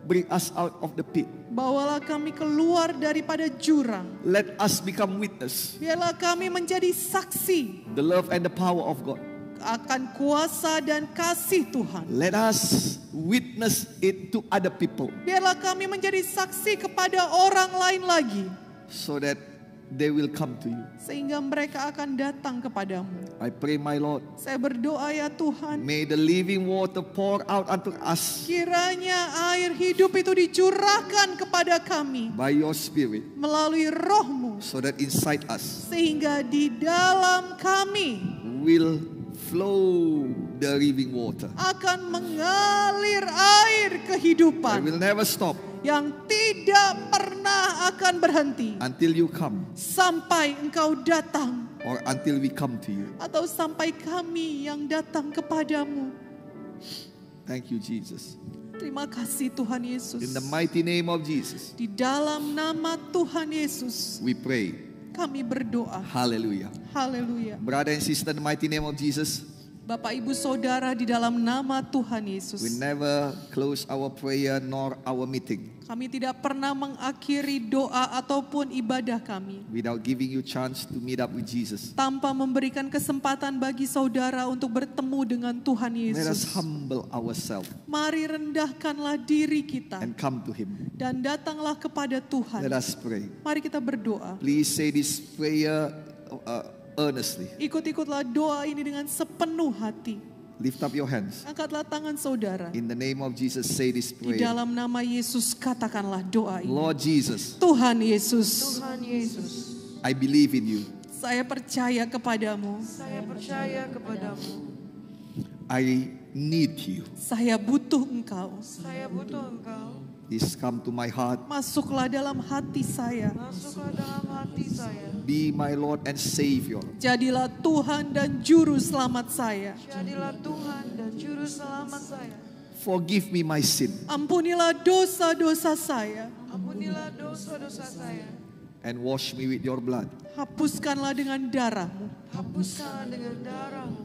Bring us out of the pit. Bawalah kami keluar daripada jurang. Let us become witness. Biarlah kami menjadi saksi The love and the power of God. akan kuasa dan kasih Tuhan. Let us witness it to other people Biarlah kami menjadi saksi kepada orang lain lagi. so that they will come to you. Sehingga mereka akan datang kepadamu. I pray, my Lord, Saya berdoa ya Tuhan, may the living water pour out unto us kiranya air hidup itu dicurahkan kepada kami by your spirit melalui Roh-Mu. so that inside us Sehingga di dalam kami will flow the living water. akan mengalir air I kehidupan will never stop yang tidak pernah akan berhenti until you come sampai Engkau datang or until we come to you. atau sampai kami yang datang kepadamu. Thank you, Jesus. Terima kasih Tuhan Yesus. In the mighty name of Jesus, Di dalam nama Tuhan Yesus we pray. kami berdoa. Hallelujah. Haleluya. Brother and sister, in the mighty name of Jesus, Bapak Ibu Saudara, di dalam nama Tuhan Yesus, we never close our prayer nor our meeting kami tidak pernah mengakhiri doa ataupun ibadah kami without giving you chance to meet up with Jesus. tanpa memberikan kesempatan bagi saudara untuk bertemu dengan Tuhan Let us Yesus. humble ourselves Mari rendahkanlah diri kita and come to Him. dan datanglah kepada Let Tuhan. us pray. Mari kita berdoa. Please say this prayer earnestly. Ikut-ikutlah doa ini dengan sepenuh hati. Lift up your hands. Angkatlah tangan saudara. In the name of Jesus, say this Di prayer. dalam nama Yesus katakanlah doa ini. Lord Jesus, Tuhan Yesus, Tuhan Yesus, I believe in you. saya percaya kepadamu. saya percaya kepadamu. I need you. Saya butuh Engkau. Saya butuh Engkau. Please come to my heart. Masuklah dalam hati saya. Masuklah dalam hati saya. Be my Lord and Savior. Jadilah Tuhan dan Juru Selamat saya. Jadilah Tuhan dan Juru Selamat saya. Forgive me my sin Ampunilah dosa-dosa saya. Ampunilah dosa-dosa saya. and wash me with your blood. Hapuskanlah dengan darah-Mu. Hapuskanlah dengan darah-Mu.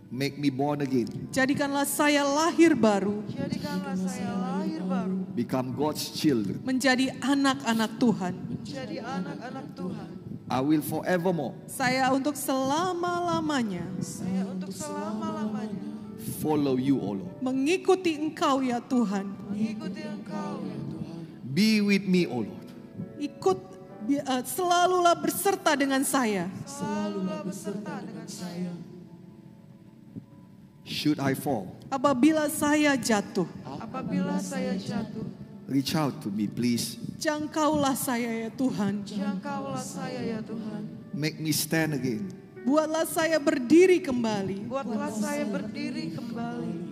Make me born again. Jadikanlah saya lahir baru. Jadikanlah saya lahir baru. Become God's children. Menjadi anak-anak Tuhan. Jadi anak-anak Tuhan. I will forevermore Saya untuk selama-lamanya Saya untuk selama-lamanya follow you, O Lord. mengikuti Engkau ya Tuhan. mengikuti Engkau ya Tuhan. Be with me, O Lord. Selalulah berserta dengan saya. Selalulah beserta dengan saya. Should I fall, Apabila saya jatuh, Apabila saya jatuh, reach out to me, please. jangkaulah saya ya Tuhan. jangkaulah saya ya Tuhan. Make me stand again. Buatlah saya berdiri kembali. Buatlah saya berdiri kembali.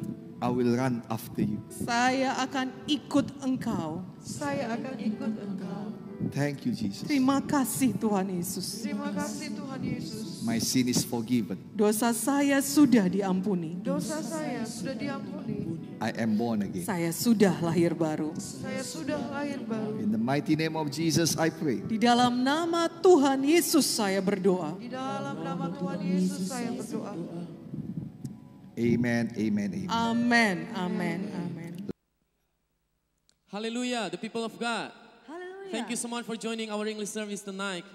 I will run after you. Saya akan ikut Engkau. Saya akan ikut Engkau. Thank you, Jesus. Terima kasih Tuhan Yesus. Terima kasih Tuhan Yesus. My sin is forgiven. Dosa saya sudah diampuni. Dosa saya sudah diampuni. I am born again. Saya sudah lahir baru. Saya sudah lahir baru. In the mighty name of Jesus, I pray. Di dalam nama Tuhan Yesus saya berdoa. Di dalam nama Tuhan Yesus saya berdoa. Amen, amen, amen. Amin, amin, amin. Hallelujah, the people of God. Thank you so much for joining our English service tonight.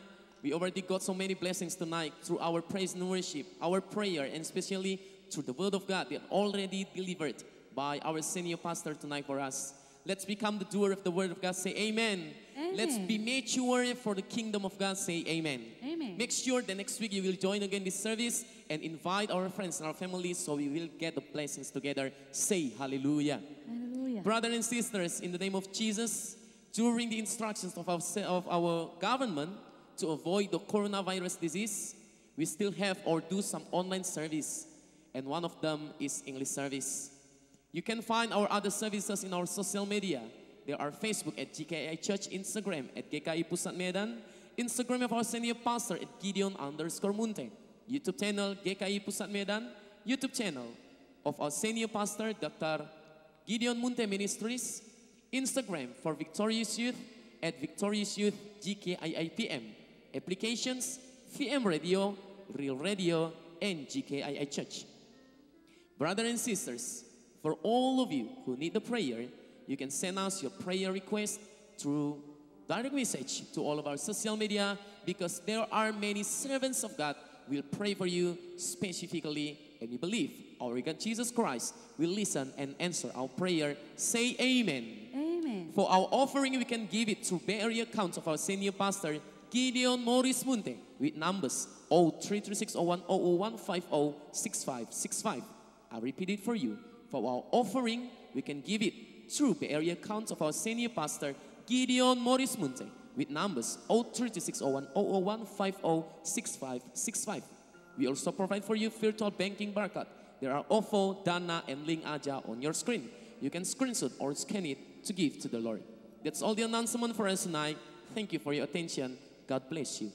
We already got so many blessings tonight through our praise and worship, our prayer, and especially through the word of God that already delivered by our senior pastor tonight for us. Let's become the doer of the word of God. Say amen. Let's be mature for the kingdom of God. Say amen. Amen. Make sure that next week you will join again this service and invite our friends and our families so we will get the blessings together. Say hallelujah. Hallelujah. Brothers and sisters, in the name of Jesus, during the instructions of our government to avoid the coronavirus disease, we still have or do some online service. And one of them is English service. You can find our other services in our social media. There are Facebook at GKI Church, Instagram at GKI Pusat Medan, Instagram of our senior pastor at Gideon_Munte, YouTube channel GKI Pusat Medan, YouTube channel of our senior pastor Dr. Gideon Munte Ministries, Instagram for Victorious Youth at Victorious Youth GKIIPM, applications VM Radio, Real Radio, and GKII Church. Brothers and sisters, for all of you who need the prayer, you can send us your prayer request through direct message to all of our social media because there are many servants of God who will pray for you specifically, and we believe our God Jesus Christ will listen and answer our prayer. Say amen. Amen. For our offering, we can give it through Bay Area account of our senior pastor, Gideon Morris Munte, with numbers 03360100506565. I'll repeat it for you. For our offering, we can give it through Bay Area account of our senior pastor, Gideon Morris Munte, with numbers 03360100506565. We also provide for you virtual banking barcode. There are OVO, Dana, and Link Aja on your screen. You can screenshot or scan it to give to the Lord. That's all the announcement for us tonight. Thank you for your attention. God bless you.